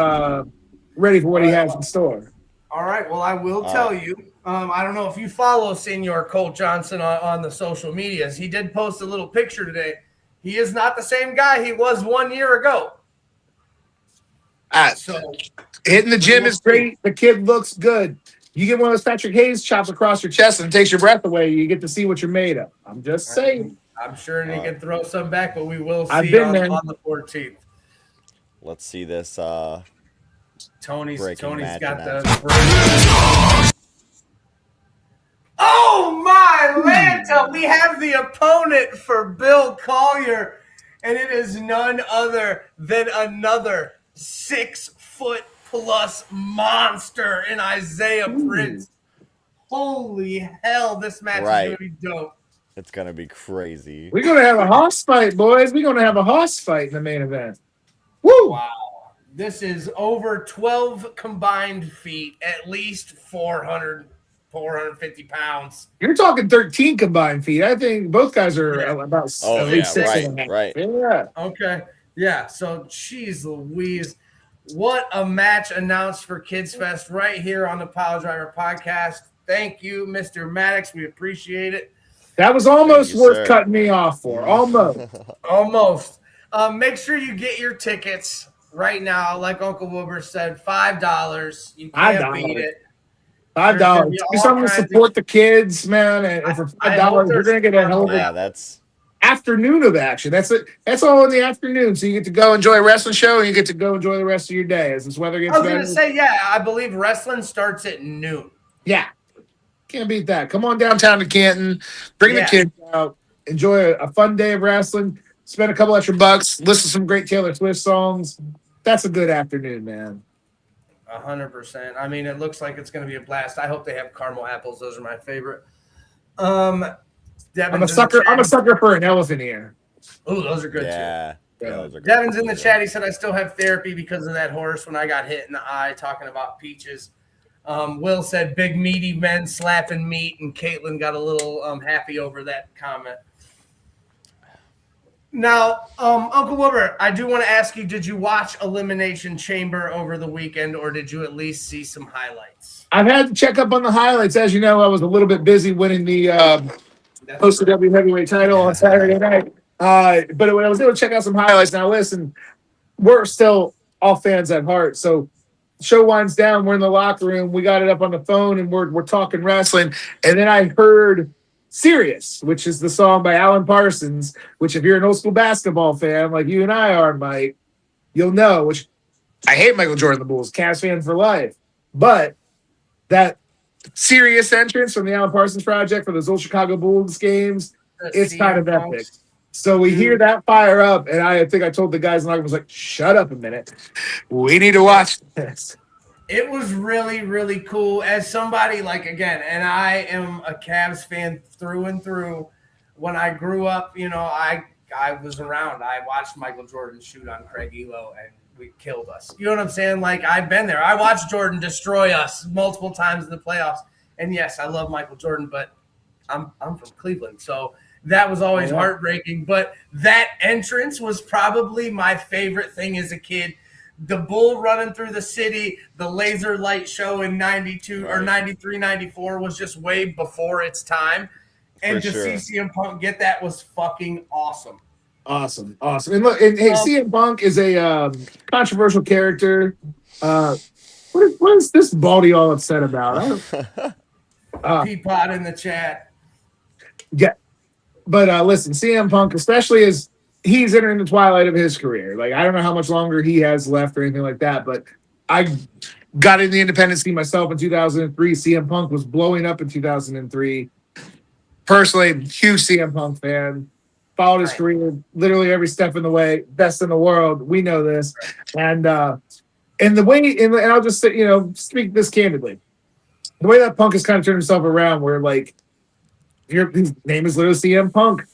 ready for what he has in store. All right. Well, I will tell you. I don't know if you follow Senior Colt Johnson on the social medias. He did post a little picture today. He is not the same guy he was 1 year ago. So hitting the gym is great. The kid looks good. You get one of those Patrick Hayes chops across your chest and it takes your breath away. You get to see what you're made of. I'm just saying. I'm sure he can throw some back, but we will see on the 14th. Let's see this. Tony's got the. Oh my Lanta! We have the opponent for Bill Collier, and it is none other than another 6 foot plus monster in Isaiah Prince. Holy hell, this match is gonna be dope. It's gonna be crazy. We're gonna have a hoss fight, boys. We're gonna have a hoss fight in the main event. Woo! Wow. This is over 12 combined feet, at least 450 pounds. You're talking 13 combined feet. I think both guys are about at least 6 and a half. Right. Yeah. Okay. Yeah. So, geez Louise, what a match announced for Kids Fest right here on the Piledriver podcast. Thank you, Mr. Maddox. We appreciate it. That was almost worth cutting me off for. Almost. Almost. Make sure you get your tickets right now. Like Uncle Wilbur said, $5. You can't beat it. $5. Do something to support the kids, man. And for $5, you're going to get a hell of a afternoon of action. That's it. That's all in the afternoon. So you get to go enjoy a wrestling show and you get to go enjoy the rest of your day as this weather gets better. I was going to say, I believe wrestling starts at noon. Yeah, can't beat that. Come on downtown to Canton, bring the Yeah. kids out, enjoy a fun day of wrestling, spend a couple extra bucks, listen to some great Taylor Swift songs. That's a good afternoon, man. 100%. I mean, it looks like it's going to be a blast. I hope they have caramel apples. Those are my favorite. I'm a Devin's in the sucker. I'm a chat. sucker for an elephant ear. Oh, those are good Yeah. too. Yeah, those are good. Devin's in the chat. He said, I still have therapy because of that horse when I got hit in the eye talking about peaches. Will said, big meaty men slapping meat, and Caitlin got a little happy over that comment. Now, Uncle Wilbur, I do want to ask you, did you watch Elimination Chamber over the weekend, or did you at least see some highlights? I've had to check up on the highlights. As you know, I was a little bit busy winning the OCW Heavyweight title on Saturday night. But when I was able to check out some highlights, now listen, we're still all fans at heart. So show winds down. We're in the locker room. We got it up on the phone, and we're talking wrestling. And then I heard Serious, which is the song by Alan Parsons, which if you're an old school basketball fan like you and I are, Mike, you'll know, which I hate Michael Jordan, the Bulls, Cavs fan for life. But that Serious entrance from the Alan Parsons Project for those old Chicago Bulls games, it's kind of epic. So we hear that fire up, and I think I told the guys in the locker room, I was like, shut up a minute. We need to watch this. It was really, really cool. As somebody, like, again, and I am a Cavs fan through and through. When I grew up, you know, I was around. I watched Michael Jordan shoot on Craig Elo, and we killed us. You know what I'm saying? Like, I've been there. I watched Jordan destroy us multiple times in the playoffs. And, yes, I love Michael Jordan, but I'm from Cleveland. So that was always heartbreaking. But that entrance was probably my favorite thing as a kid. The bull running through the city, the laser light show in 92 or 93, 94 was just way before its time. And to see CM Punk get that was fucking awesome. Awesome. And look, and hey, CM Punk is a controversial character. What is this baldy all upset about? Peapod in the chat. Yeah. But listen, CM Punk, especially as he's entering the twilight of his career. Like, I don't know how much longer he has left or anything like that, but I got in the independent scene myself in 2003. CM Punk was blowing up in 2003. Personally, huge CM Punk fan. Followed his career literally every step in the way. Best in the world. We know this. And the way, and I'll just say, speak this candidly. The way that Punk has kind of turned himself around, where like, his name is literally CM Punk.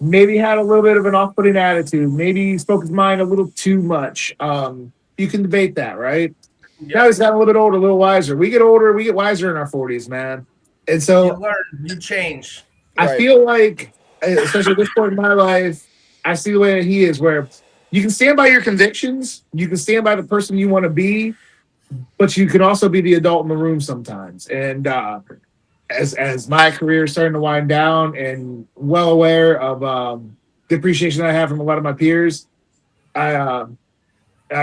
Maybe had a little bit of an off-putting attitude. Maybe he spoke his mind a little too much. You can debate that, right? Yep. Now he's gotten a little bit older, a little wiser. We get older, we get wiser in our 40s, man. And so you learn, you change. I feel like, especially at this point in my life, I see the way that he is, where you can stand by your convictions, you can stand by the person you want to be, but you can also be the adult in the room sometimes. And as my career is starting to wind down, and well aware of the appreciation that I have from a lot of my peers, I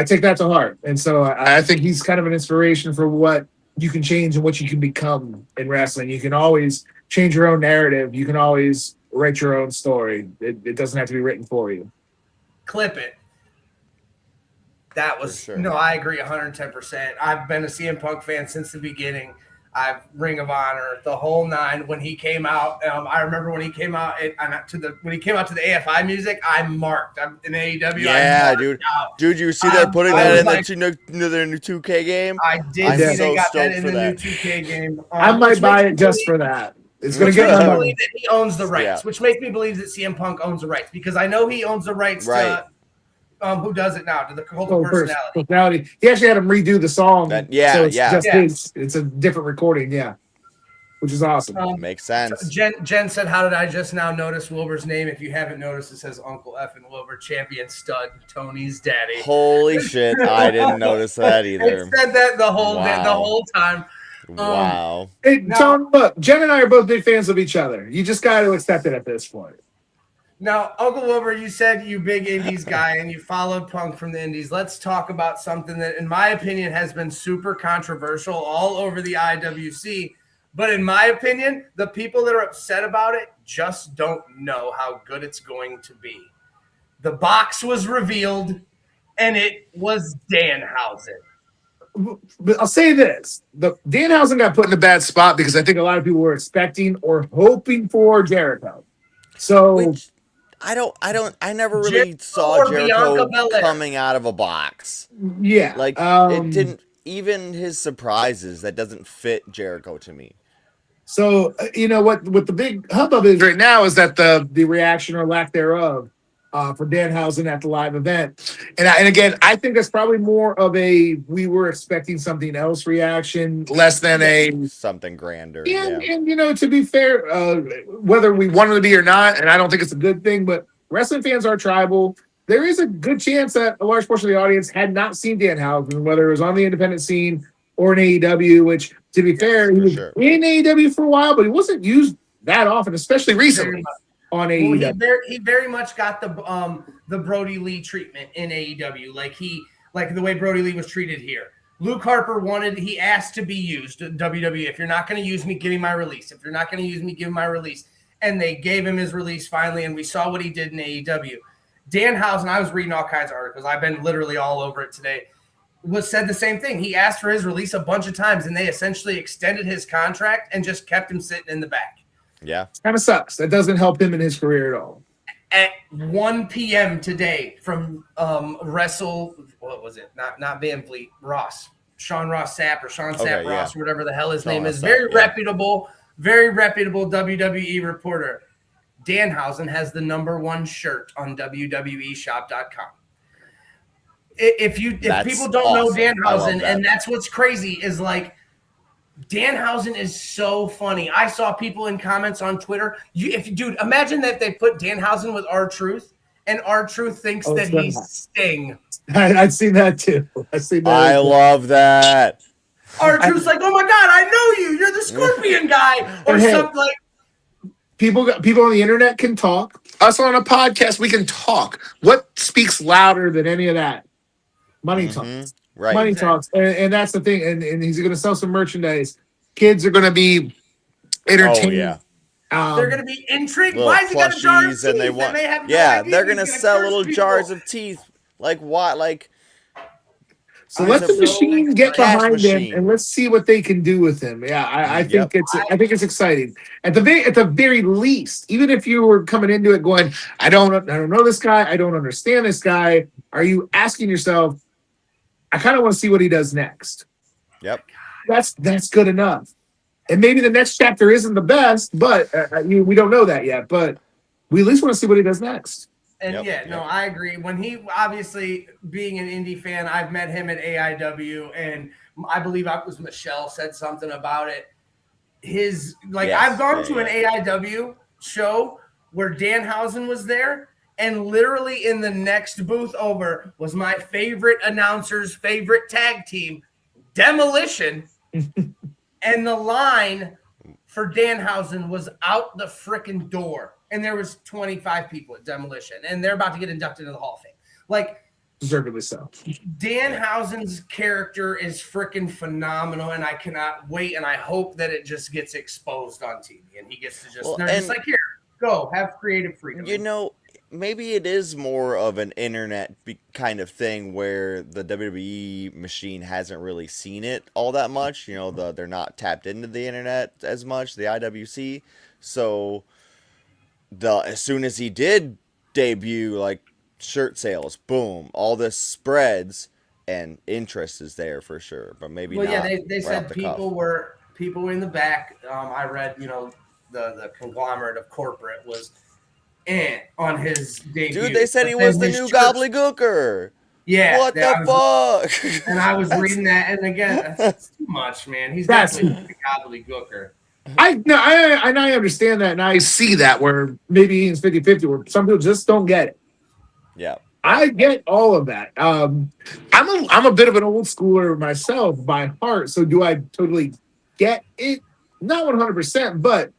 take that to heart. And so I think he's kind of an inspiration for what you can change and what you can become in wrestling. You can always change your own narrative. You can always write your own story. It doesn't have to be written for you. Clip it. That was, I agree 110%. I've been a CM Punk fan since the beginning. I've Ring of Honor, the whole nine. When he came out, I remember when he came out to the AFI music, I marked. I'm in AEW. Yeah, dude, you see they're putting that in their new 2K game. I did see they got that in the new 2K game. I might buy it just for that. It's going to get me believe that he owns the rights, which makes me believe that CM Punk owns the rights, because I know he owns the rights to. Who does it now? To the Cult of Personality. He actually had him redo the song. It's a different recording, which is awesome. Makes sense. Jen said, "How did I just now notice Wilbur's name? If you haven't noticed, it says Uncle F and Wilbur, champion stud, Tony's daddy." Holy shit! I didn't notice that either. It said that the whole time. Wow. Tone, look, Jen and I are both big fans of each other. You just got to accept it at this point. Now, Uncle Wilbur, you said you big Indies guy and you followed Punk from the Indies. Let's talk about something that, in my opinion, has been super controversial all over the IWC. But in my opinion, the people that are upset about it just don't know how good it's going to be. The box was revealed, and it was Danhausen. but I'll say this: the Danhausen got put in a bad spot because I think a lot of people were expecting or hoping for Jericho. So Which I never really Jericho saw or Bianca Jericho Belair? coming out of a box. yeah, Like it didn't even his surprises that doesn't fit Jericho to me. So you know what the big hubbub is right now is that the reaction or lack thereof for Danhausen at the live event, and again I think that's probably more of a we were expecting something else reaction, less than a Something grander. and you know to be fair, whether we wanted to be or not, and I don't think it's a good thing, but wrestling fans are tribal. There is a good chance that a large portion of the audience had not seen Danhausen, whether it was on the independent scene or in AEW, which, to be fair, he was in AEW for a while, but he wasn't used that often, especially recently on AEW. Well, he very much got the Brody Lee treatment in AEW, like the way Brody Lee was treated here. Luke Harper he asked to be used. WWE, if you're not going to use me, give me my release. If you're not going to use me, give me my release. And they gave him his release finally, and we saw what he did in AEW. Danhausen, I was reading all kinds of articles. I've been literally all over it today. Said the same thing. He asked for his release a bunch of times, and they essentially extended his contract and just kept him sitting in the back. Yeah. Kind of sucks. That doesn't help him in his career at all. At 1 p.m. today from what was it? Not Van Vliet, Ross. Sean Ross Sapp or Sean Sapp Ross, whatever the hell his name is. Very reputable WWE reporter. Danhausen has the #1 shirt on WWEshop.com. If people don't know Danhausen, and that's what's crazy is like Danhausen is so funny. I saw people in comments on Twitter. Dude, imagine that they put Danhausen with R-Truth, and R-Truth thinks that he's Sting. I've seen that too. I love that. R-Truth's like, oh my God, I know you. You're the Scorpion guy, or something like. People on the internet can talk. Us on a podcast, we can talk. What speaks louder than any of that? Money talks. Right. Money talks. And that's the thing. And he's going to sell some merchandise. Kids are going to be entertained. Oh, yeah. They're going to be intrigued. Why is he got a jar of teeth? And they're going to sell little jars of teeth. Like what? Like. So let the machine get behind him, and let's see what they can do with him. Yeah, I think it's exciting. At the very least, even if you were coming into it going, I don't know this guy, I don't understand this guy. Are you asking yourself, I kind of want to see what he does next? Yep, that's good enough. And maybe the next chapter isn't the best, but we don't know that yet. But we at least want to see what he does next. And I agree. When he obviously being an indie fan, I've met him at AIW, and I believe it was Michelle said something about it. I've gone to an AIW show where Danhausen was there, and literally in the next booth over was my favorite announcer's favorite tag team, Demolition, and the line for Danhausen was out the frickin' door. And there was 25 people at Demolition, and they're about to get inducted into the Hall of Fame. Like, deservedly so. Danhausen's character is freaking phenomenal, and I cannot wait. And I hope that it just gets exposed on TV, and he gets to just like, here, go have creative freedom. You know, maybe it is more of an internet kind of thing where the WWE machine hasn't really seen it all that much. You know, they're not tapped into the internet as much, the IWC, so. As soon as he did debut, like shirt sales, boom, all this spreads and interest is there for sure. But maybe not. Yeah, they said people were in the back. I read, the conglomerate of corporate was on his debut. Dude, they said he was the new gobbledygooker. Yeah, what the fuck? And I was reading that, and again, that's too much, man. He's definitely the gobbledygooker. I understand that, and I see that where maybe it's 50-50, where some people just don't get it. Yeah, I get all of that. I'm a bit of an old schooler myself by heart, so do I totally get it? Not 100%, but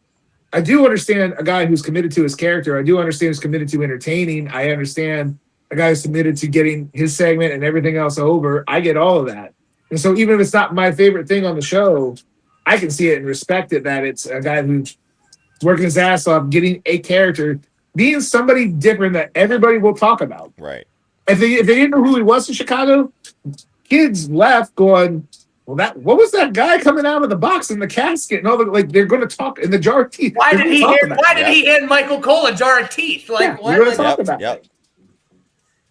I do understand a guy who's committed to his character. I do understand who's committed to entertaining. I understand a guy who's committed to getting his segment and everything else over. I get all of that, and so even if it's not my favorite thing on the show, I can see it and respect it that it's a guy who's working his ass off, getting a character, being somebody different that everybody will talk about. Right. If they didn't know who he was in Chicago, kids left going, well, what was that guy coming out of the box in the casket? And all the, like, they're going to talk in the jar of teeth. Why did he hand Michael Cole a jar of teeth? Like, what? We're going to talk about it.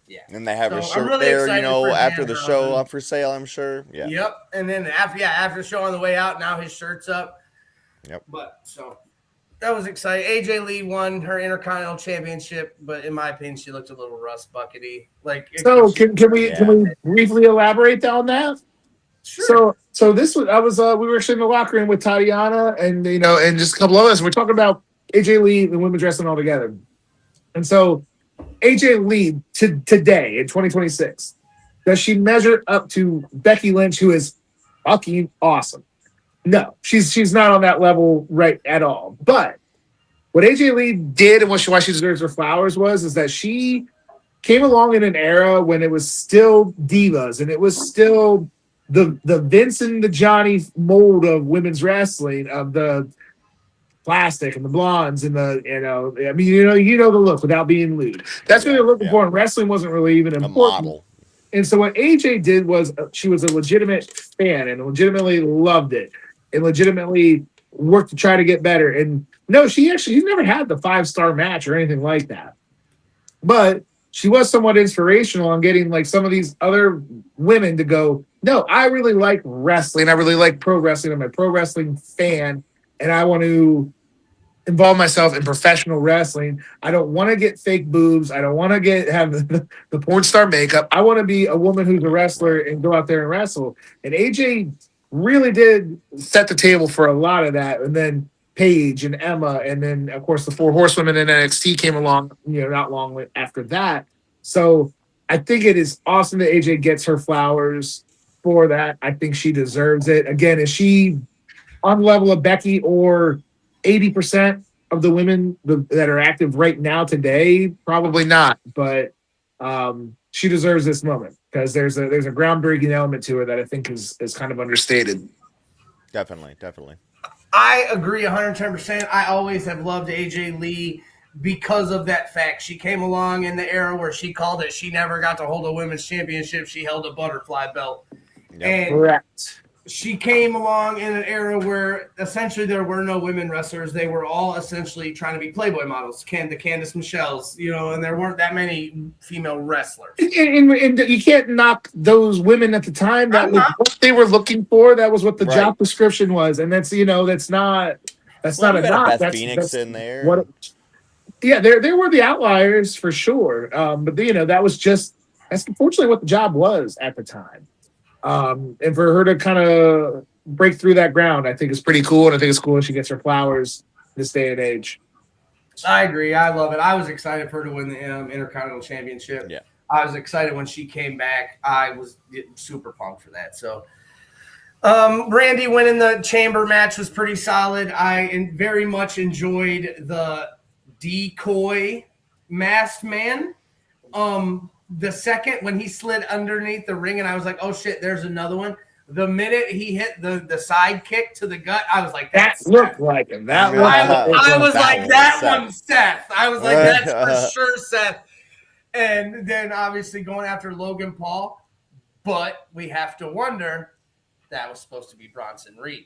Yeah. And they have So a I'm shirt really there, excited for after Dan the show Hurley. up for sale, I'm sure. Yeah. Yep. And then after the show on the way out, now his shirt's up. Yep. But so that was exciting. AJ Lee won her Intercontinental Championship, but in my opinion, she looked a little rust buckety. Like, so can we briefly elaborate on that? Sure. So this was we were actually in the locker room with Tatiana and and just a couple of us. We're talking about AJ Lee and women's wrestling all together. And so AJ Lee today in 2026, does she measure up to Becky Lynch, who is fucking awesome? No, she's not on that level right at all. But what AJ Lee did and why she deserves her flowers is that she came along in an era when it was still divas and it was still the Vince and the Johnny mold of women's wrestling, of the plastic and the blondes and the the look without being lewd. That's what they're looking for, and wrestling wasn't really even important. Model. And so what AJ did was she was a legitimate fan and legitimately loved it and legitimately worked to try to get better. And no, she's never had the 5-star match or anything like that. But she was somewhat inspirational on getting like some of these other women to go, no, I really like wrestling. I really like pro wrestling. I'm a pro wrestling fan. And I want to involve myself in professional wrestling. I don't want to get fake boobs. I don't want to have the porn star makeup. I want to be a woman who's a wrestler and go out there and wrestle. And AJ really did set the table for a lot of that. And then Paige and Emma, and then of course the 4 horsewomen in NXT came along, not long after that. So I think it is awesome that AJ gets her flowers for that. I think she deserves it. Again, is she on the level of Becky or 80% of the women that are active right now today? Probably not, but she deserves this moment because there's a groundbreaking element to her that I think is kind of understated. Definitely. I agree 110%. I always have loved AJ Lee because of that fact. She came along in the era where she called it. She never got to hold a women's championship. She held a butterfly belt. Yep. And Correct. She came along in an era where essentially there were no women wrestlers. They were all essentially trying to be Playboy models, the Candice Michelles, and there weren't that many female wrestlers. And you can't knock those women at the time. That was what they were looking for. That was what the job description was. And that's, that's not a knock. Beth Phoenix in there. There were the outliers for sure. But that's unfortunately what the job was at the time. And for her to kind of break through that ground, I think is pretty cool. And I think it's cool when she gets her flowers this day and age. I agree. I love it. I was excited for her to win the Intercontinental Championship. Yeah. I was excited when she came back. I was super pumped for that. So, Randy winning the chamber match was pretty solid. I very much enjoyed the decoy masked man. The second when he slid underneath the ring and I was like, oh shit, there's another one. The minute he hit the side kick to the gut, I was like, that looked like him. I was like, that one's Seth. I was like, that's for sure Seth. And then obviously going after Logan Paul, but we have to wonder that was supposed to be Bronson Reed,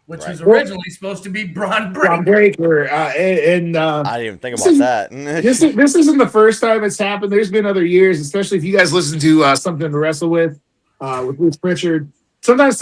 which was originally supposed to be Braun Breaker. I didn't even think about that. This isn't the first time it's happened. There's been other years, especially if you guys listen to Something to Wrestle with Bruce Pritchard. Sometimes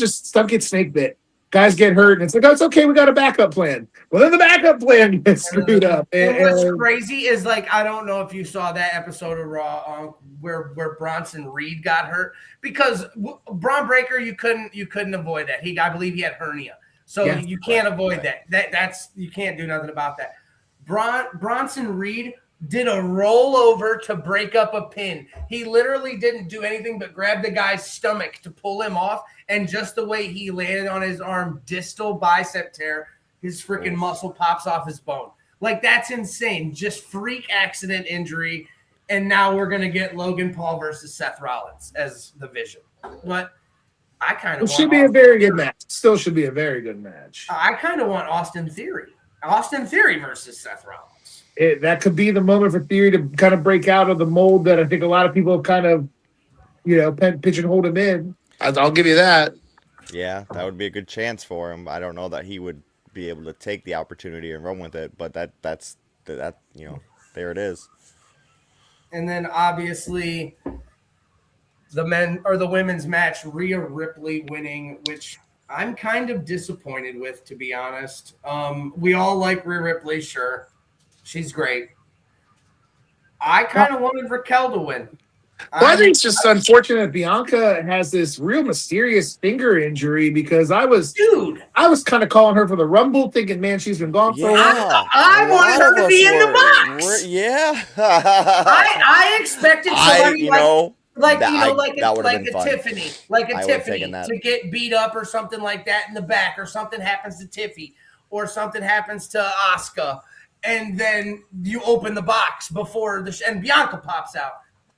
just stuff gets snake bit. Guys get hurt, and it's like, oh, it's okay. We got a backup plan. Well, then the backup plan gets screwed up. And what's crazy is, I don't know if you saw that episode of Raw where Bronson Reed got hurt, because Braun Breaker, you couldn't avoid that. I believe he had hernia, so you can't avoid that. That's you can't do nothing about that. Bronson Reed did a rollover to break up a pin. He literally didn't do anything but grab the guy's stomach to pull him off, and just the way he landed on his arm, distal bicep tear, his freaking muscle pops off his bone. That's insane. Just freak accident injury, and now we're going to get Logan Paul versus Seth Rollins as the Vision. But I kind of should be a very good match. Still should be a very good match. I kind of want Austin Theory. Austin Theory versus Seth Rollins. That could be the moment for Theory to kind of break out of the mold that I think a lot of people have kind of pigeonholed him in. I'll give you that. Yeah, that would be a good chance for him. I don't know that he would be able to take the opportunity and run with it, but that there it is. And then obviously the men or the women's match, Rhea Ripley winning, which I'm kind of disappointed with, to be honest. We all like Rhea Ripley, sure. She's great. I kind of wanted Raquel to win. Well, I think it's just unfortunate Bianca has this real mysterious finger injury because I was kind of calling her for the Rumble, thinking, man, she's been gone for a while. I wanted her to be in the box. Yeah. I expected somebody like a fun. Tiffany, to get beat up or something like that in the back, or something happens to Tiffy, or something happens to Asuka, and then you open the box before and Bianca pops out.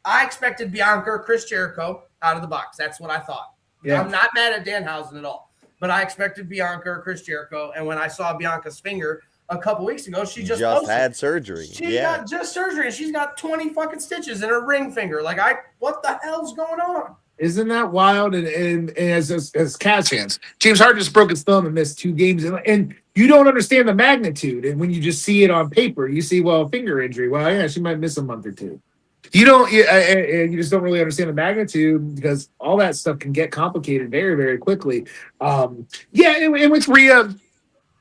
I expected Bianca or Chris Jericho out of the box. That's what I thought. Yeah. I'm not mad at Danhausen at all, but I expected Bianca or Chris Jericho. And when I saw Bianca's finger a couple weeks ago, she just had surgery. She got just surgery, and she's got 20 fucking stitches in her ring finger. What the hell's going on? Isn't that wild? And as Cavs fans, James Harden just broke his thumb and missed 2 games, and you don't understand the magnitude. And when you just see it on paper, you see, well, finger injury. Well, yeah, she might miss a month or 2. You just don't really understand the magnitude because all that stuff can get complicated very, very quickly. And with Rhea,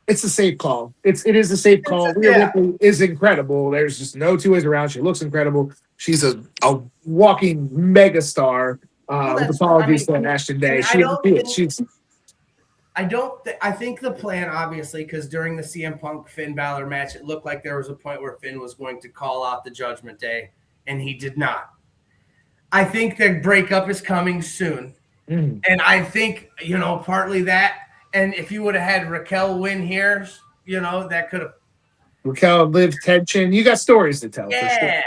it's a safe call. It is a safe call. Rhea is incredible. There's just no 2 ways around. She looks incredible. She's a walking megastar. With apologies to Ashton Day. I think the plan, obviously, because during the CM Punk Finn Balor match, it looked like there was a point where Finn was going to call out the Judgment Day, and he did not. I think the breakup is coming soon. And I think, partly that. And if you would have had Raquel win here, that could have. Raquel lived tension. You got stories to tell. Yeah,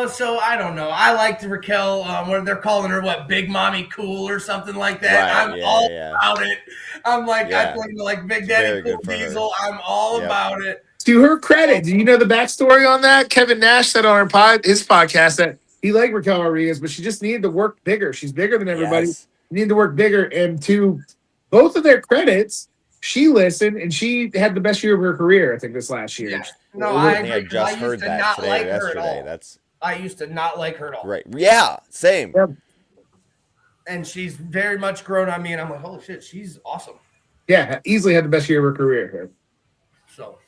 so I don't know. I liked Raquel. What they're calling her, Big Mommy Cool or something like that. Right, I'm about it. I'm like, I played like Big Daddy Cool Diesel. I'm all about it. To her credit, do you know the backstory on that? Kevin Nash said on his podcast that he liked Raquel Rodriguez, but she just needed to work bigger. She's bigger than everybody. Yes. Needed to work bigger. And to both of their credits, she listened and she had the best year of her career, I think, this last year. Yeah. No, I agree. I just heard that today or yesterday. I used to not like her at all. Right. Yeah, same. Yep. And she's very much grown on me, and I'm like, holy shit, she's awesome. Yeah, easily had the best year of her career here. So,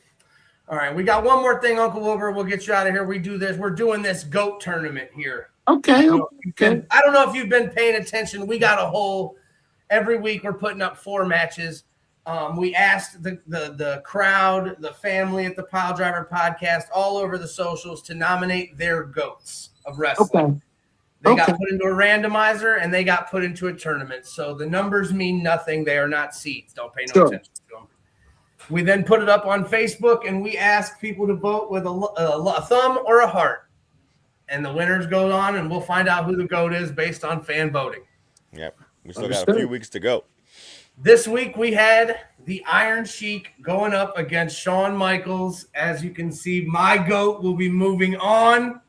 all right, we got one more thing, Uncle Wilbur. We'll get you out of here. We're doing this GOAT tournament here. Okay. I don't know if you've been paying attention. We got every week we're putting up 4 matches. We asked the crowd, the family at the Piledriver podcast, all over the socials to nominate their GOATs of wrestling. Okay. They got put into a randomizer, and they got put into a tournament. So the numbers mean nothing. They are not seeds. Don't pay no attention to them. We then put it up on Facebook, and we asked people to vote with a thumb or a heart. And the winners go on, and we'll find out who the GOAT is based on fan voting. Yep. We still got a few weeks to go. This week we had the Iron Sheik going up against Shawn Michaels. As you can see, my GOAT will be moving on.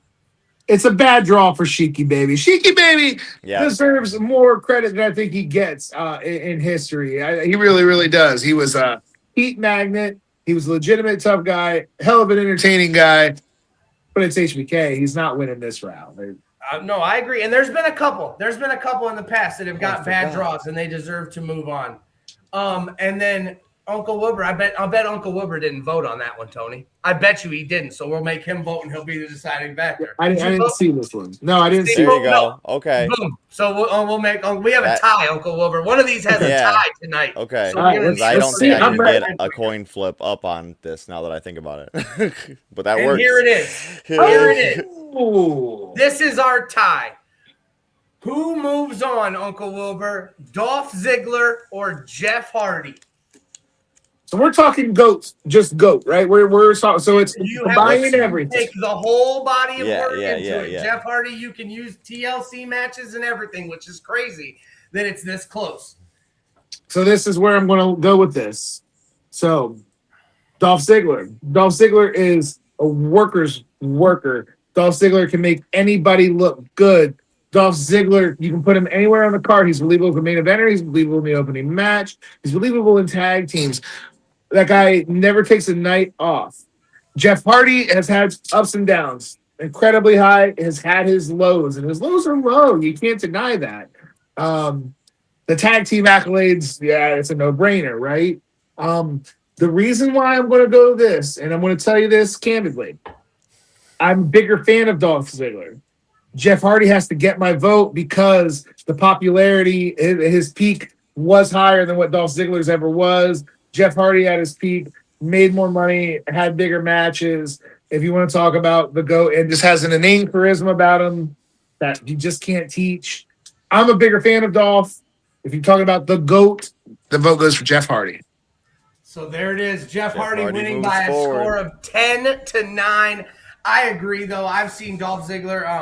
It's a bad draw for Sheiky Baby. Sheiky Baby deserves more credit than I think he gets in history. He really, really does. He was a heat magnet. He was a legitimate tough guy, hell of an entertaining guy. But it's HBK. He's not winning this round. No, I agree. And there's been a couple. There's been a couple in the past that have got bad draws, and they deserve to move on. And then Uncle Wilbur, I bet Uncle Wilbur didn't vote on that one, Tony. I bet you he didn't. So we'll make him vote, and he'll be the deciding factor. I didn't see this one. No, I didn't see it. There you go. Okay. Boom. So we have a tie, Uncle Wilbur. One of these has a tie tonight. Okay. So I don't think I can ready. get a coin flip up on this now that I think about it. But that works. Here it is. Here it is. Ooh. This is our tie. Who moves on, Uncle Wilbur? Dolph Ziggler or Jeff Hardy? So we're talking GOATs, just GOAT, right? We're so it's buying everything. Take the whole body of work into it. Yeah. Jeff Hardy, you can use TLC matches and everything, which is crazy that it's this close. So this is where I'm going to go with this. So Dolph Ziggler. Dolph Ziggler is a worker's worker. Dolph Ziggler can make anybody look good Dolph Ziggler, you can put him anywhere on the card. He's believable as a main eventer. He's believable in the opening match. He's believable in tag teams. That guy never takes a night off. Jeff Hardy has had ups and downs. Incredibly high, has had his lows, and his lows are low. You can't deny that. The tag team accolades, yeah, it's a no-brainer, right? The reason why I'm going to go this, and I'm going to tell you this candidly, I'm a bigger fan of Dolph Ziggler. Jeff Hardy has to get my vote because the popularity, his peak was higher than what Dolph Ziggler's ever was. Jeff Hardy at his peak made more money, had bigger matches. If you want to talk about the GOAT, and just has an innate charisma about him that you just can't teach. I'm a bigger fan of Dolph. If you're talking about the GOAT, the vote goes for Jeff Hardy. So there it is. Jeff Hardy Hardy winning moves by a forward. score of 10-9. I agree, though. I've seen Dolph Ziggler. I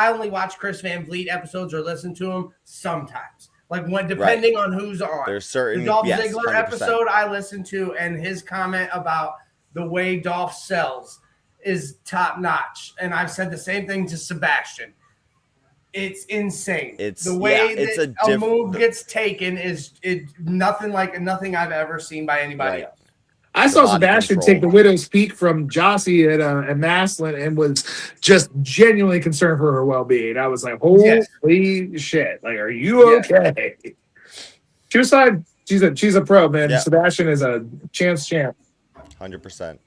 only watch Chris Van Vliet episodes or listen to him sometimes. Like depending on who's on. There's certain the Dolph yes, Ziggler 100%. episode I listen to, and his comment about the way Dolph sells is top notch. And I've said the same thing to Sebastian. It's insane. It's the way it's that a move gets taken is nothing I've ever seen by anybody else. I saw body Sebastian control. take the widow's peak from Jossie at Maslin and was just genuinely concerned for her well-being. I was like, holy shit! Like, are you okay? She was fine. She's a pro, man. Yeah. Sebastian is a champ. 100%.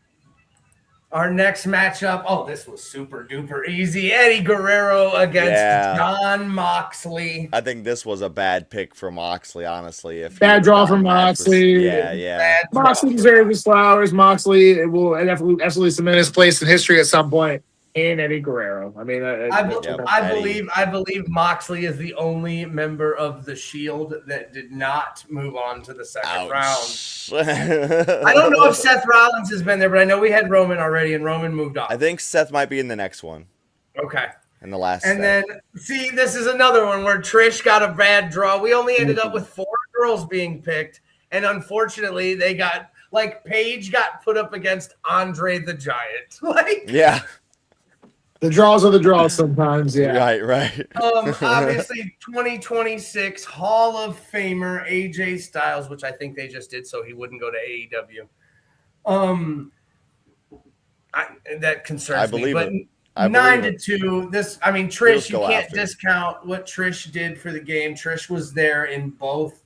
Our next matchup, this was super duper easy. Eddie Guerrero against John Moxley. I think this was a bad pick for Moxley, honestly. If Bad draw from Moxley. Yeah. Moxley deserves his flowers. Moxley will absolutely cement his place in history at some point. And Eddie Guerrero. I mean, I believe Moxley is the only member of the Shield that did not move on to the second round. I don't know if Seth Rollins has been there, but I know we had Roman already, and Roman moved on. I think Seth might be in the next one. Okay. In the last. And then, see, this is another one where Trish got a bad draw. We only ended up with 4 girls being picked, and unfortunately, they got Paige got put up against Andre the Giant. Yeah. The draws are the draws sometimes, yeah. Right. Obviously, 2026 Hall of Famer AJ Styles, which I think they just did so he wouldn't go to AEW. That concerns me. But 9-2. Trish, you can't discount what Trish did for the game. Trish was there in both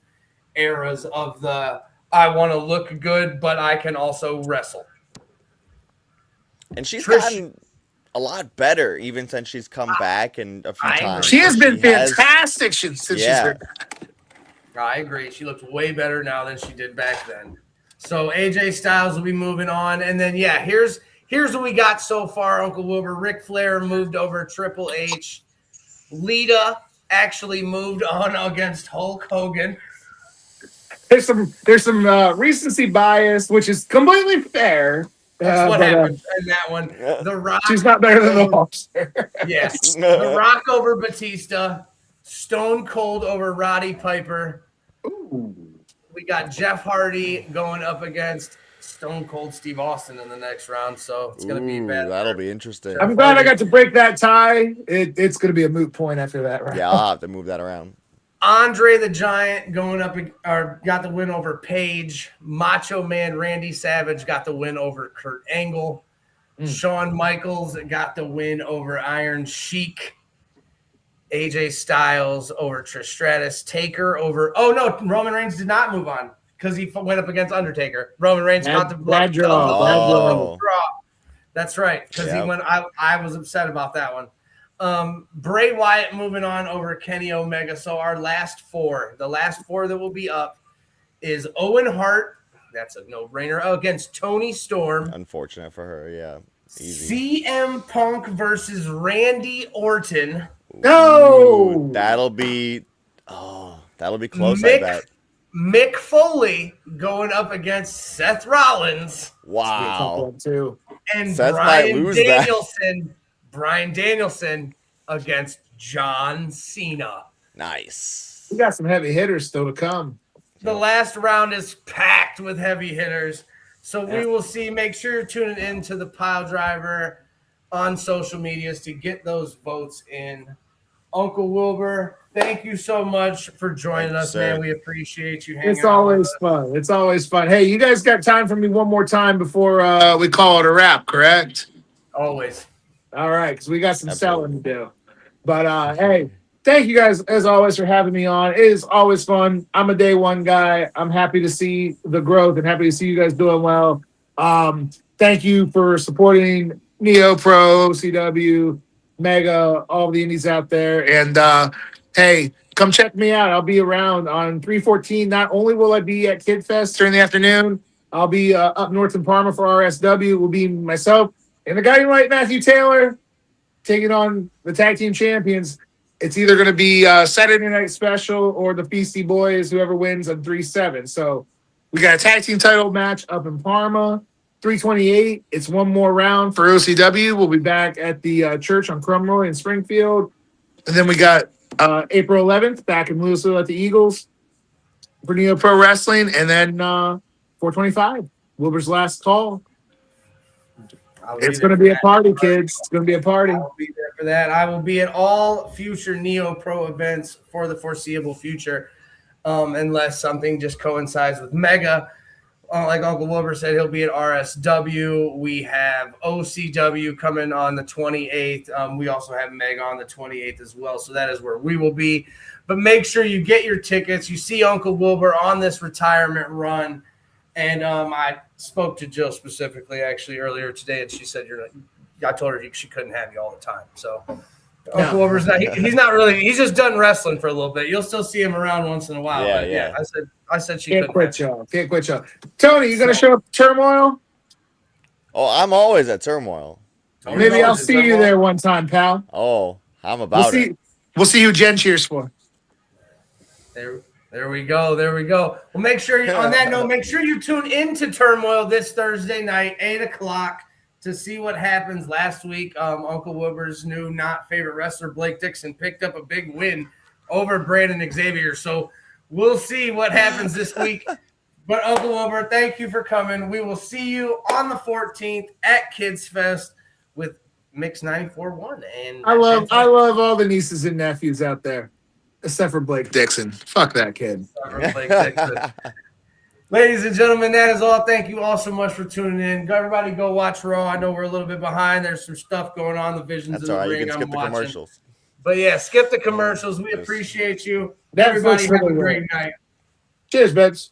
eras of the I want to look good, but I can also wrestle. And she's gotten a lot better even since she's come back and a few times. She has been fantastic since she's been back. I agree. She looks way better now than she did back then. So AJ Styles will be moving on. And then, here's what we got so far, Uncle Wilbur. Ric Flair moved over Triple H. Lita actually moved on against Hulk Hogan. There's some recency bias, which is completely fair. That's what happened in that one. The Rock. She's not better than the Hulkster. Yes. The Rock over Batista. Stone Cold over Roddy Piper. Ooh. We got Jeff Hardy going up against Stone Cold Steve Austin in the next round, so it's going to be bad. That'll be interesting. I'm glad I got to break that tie. It's going to be a moot point after that round. Yeah, I'll have to move that around. Andre the Giant got the win over Paige. Macho Man Randy Savage got the win over Kurt Angle. Shawn Michaels got the win over Iron Sheik. AJ Styles over Trish Stratus. Taker over Roman Reigns did not move on because he went up against Undertaker. Roman Reigns got the bad draw. That's right, because he went. I was upset about that one. Bray Wyatt moving on over Kenny Omega. So our last 4, the last 4 that will be up is Owen Hart. That's a no-brainer against Tony Storm. Unfortunate for her, yeah. Easy. CM Punk versus Randy Orton. No, that'll be close. I bet. Mick Foley going up against Seth Rollins. Wow. And Seth might lose Bryan Danielson against John Cena. Nice. We got some heavy hitters still to come. The last round is packed with heavy hitters. So we will see. Make sure you're tuning in to the Piledriver on social medias to get those votes in. Uncle Wilbur, thank you so much for joining us, sir. man. We appreciate you hanging It's out with always us. fun. It's always fun. Hey, you guys got time for me one more time before we call it a wrap, correct? Always. All right, because we got some Absolutely. selling to do. But hey, thank you guys as always for having me on. It is always fun. I'm a day one guy. I'm happy to see the growth and happy to see you guys doing well. Thank you for supporting NEOPro, OCW, Mega, all the indies out there. And hey, come check me out. I'll be around on 314. Not only will I be at Kid Fest during the afternoon, I'll be up north in Parma for RSW. It will be myself and the guiding light, Matthew Taylor, taking on the tag team champions. It's either going to be Saturday Night Special or the Feasty Boys, whoever wins on 3-7. So we got a tag team title match up in Parma, 328. It's one more round for OCW. We'll be back at the church on Crumroy in Springfield. And then we got April 11th back in Louisville at the Eagles for NEOPro Wrestling. And then 425, Wilbur's last call. It's going to be a party, kids. It's going to be a party. I will be there for that. I will be at all future NEOPro events for the foreseeable future, unless something just coincides with Mega. Like Uncle Wilbur said, he'll be at RSW. We have OCW coming on the 28th. We also have Mega on the 28th as well. So that is where we will be. But make sure you get your tickets. You see Uncle Wilbur on this retirement run. And I spoke to Jill specifically actually earlier today, and she said I told her she couldn't have you all the time. So Uncle Wilbur's not. He's not really. He's just done wrestling for a little bit. You'll still see him around once in a while. Yeah, but yeah. I said she Can't couldn't. quit y'all. Can't quit y'all. Tony, you gonna show up to Turmoil? Oh, I'm always at Turmoil. Maybe I'll see you there one time, pal. Oh, I'm about it. We'll see who Jen cheers for. There we go. There we go. Well, make sure on that note, make sure you tune into Turmoil this Thursday night, 8:00, to see what happens. Last week, Uncle Wilbur's new not favorite wrestler, Blake Dixon, picked up a big win over Brandon Xavier. So we'll see what happens this week. But Uncle Wilbur, thank you for coming. We will see you on the 14th at Kids Fest with Mix 94.1. And I love all the nieces and nephews out there. Except for Blake Dixon. Fuck that kid. Ladies and gentlemen, that is all. Thank you all so much for tuning in. Everybody go watch Raw. I know we're a little bit behind. There's some stuff going on. The Visions That's of the all right. Ring. You can skip the commercials. But yeah, skip the commercials. We appreciate you. That's Everybody have a really great night. Cheers, Beds.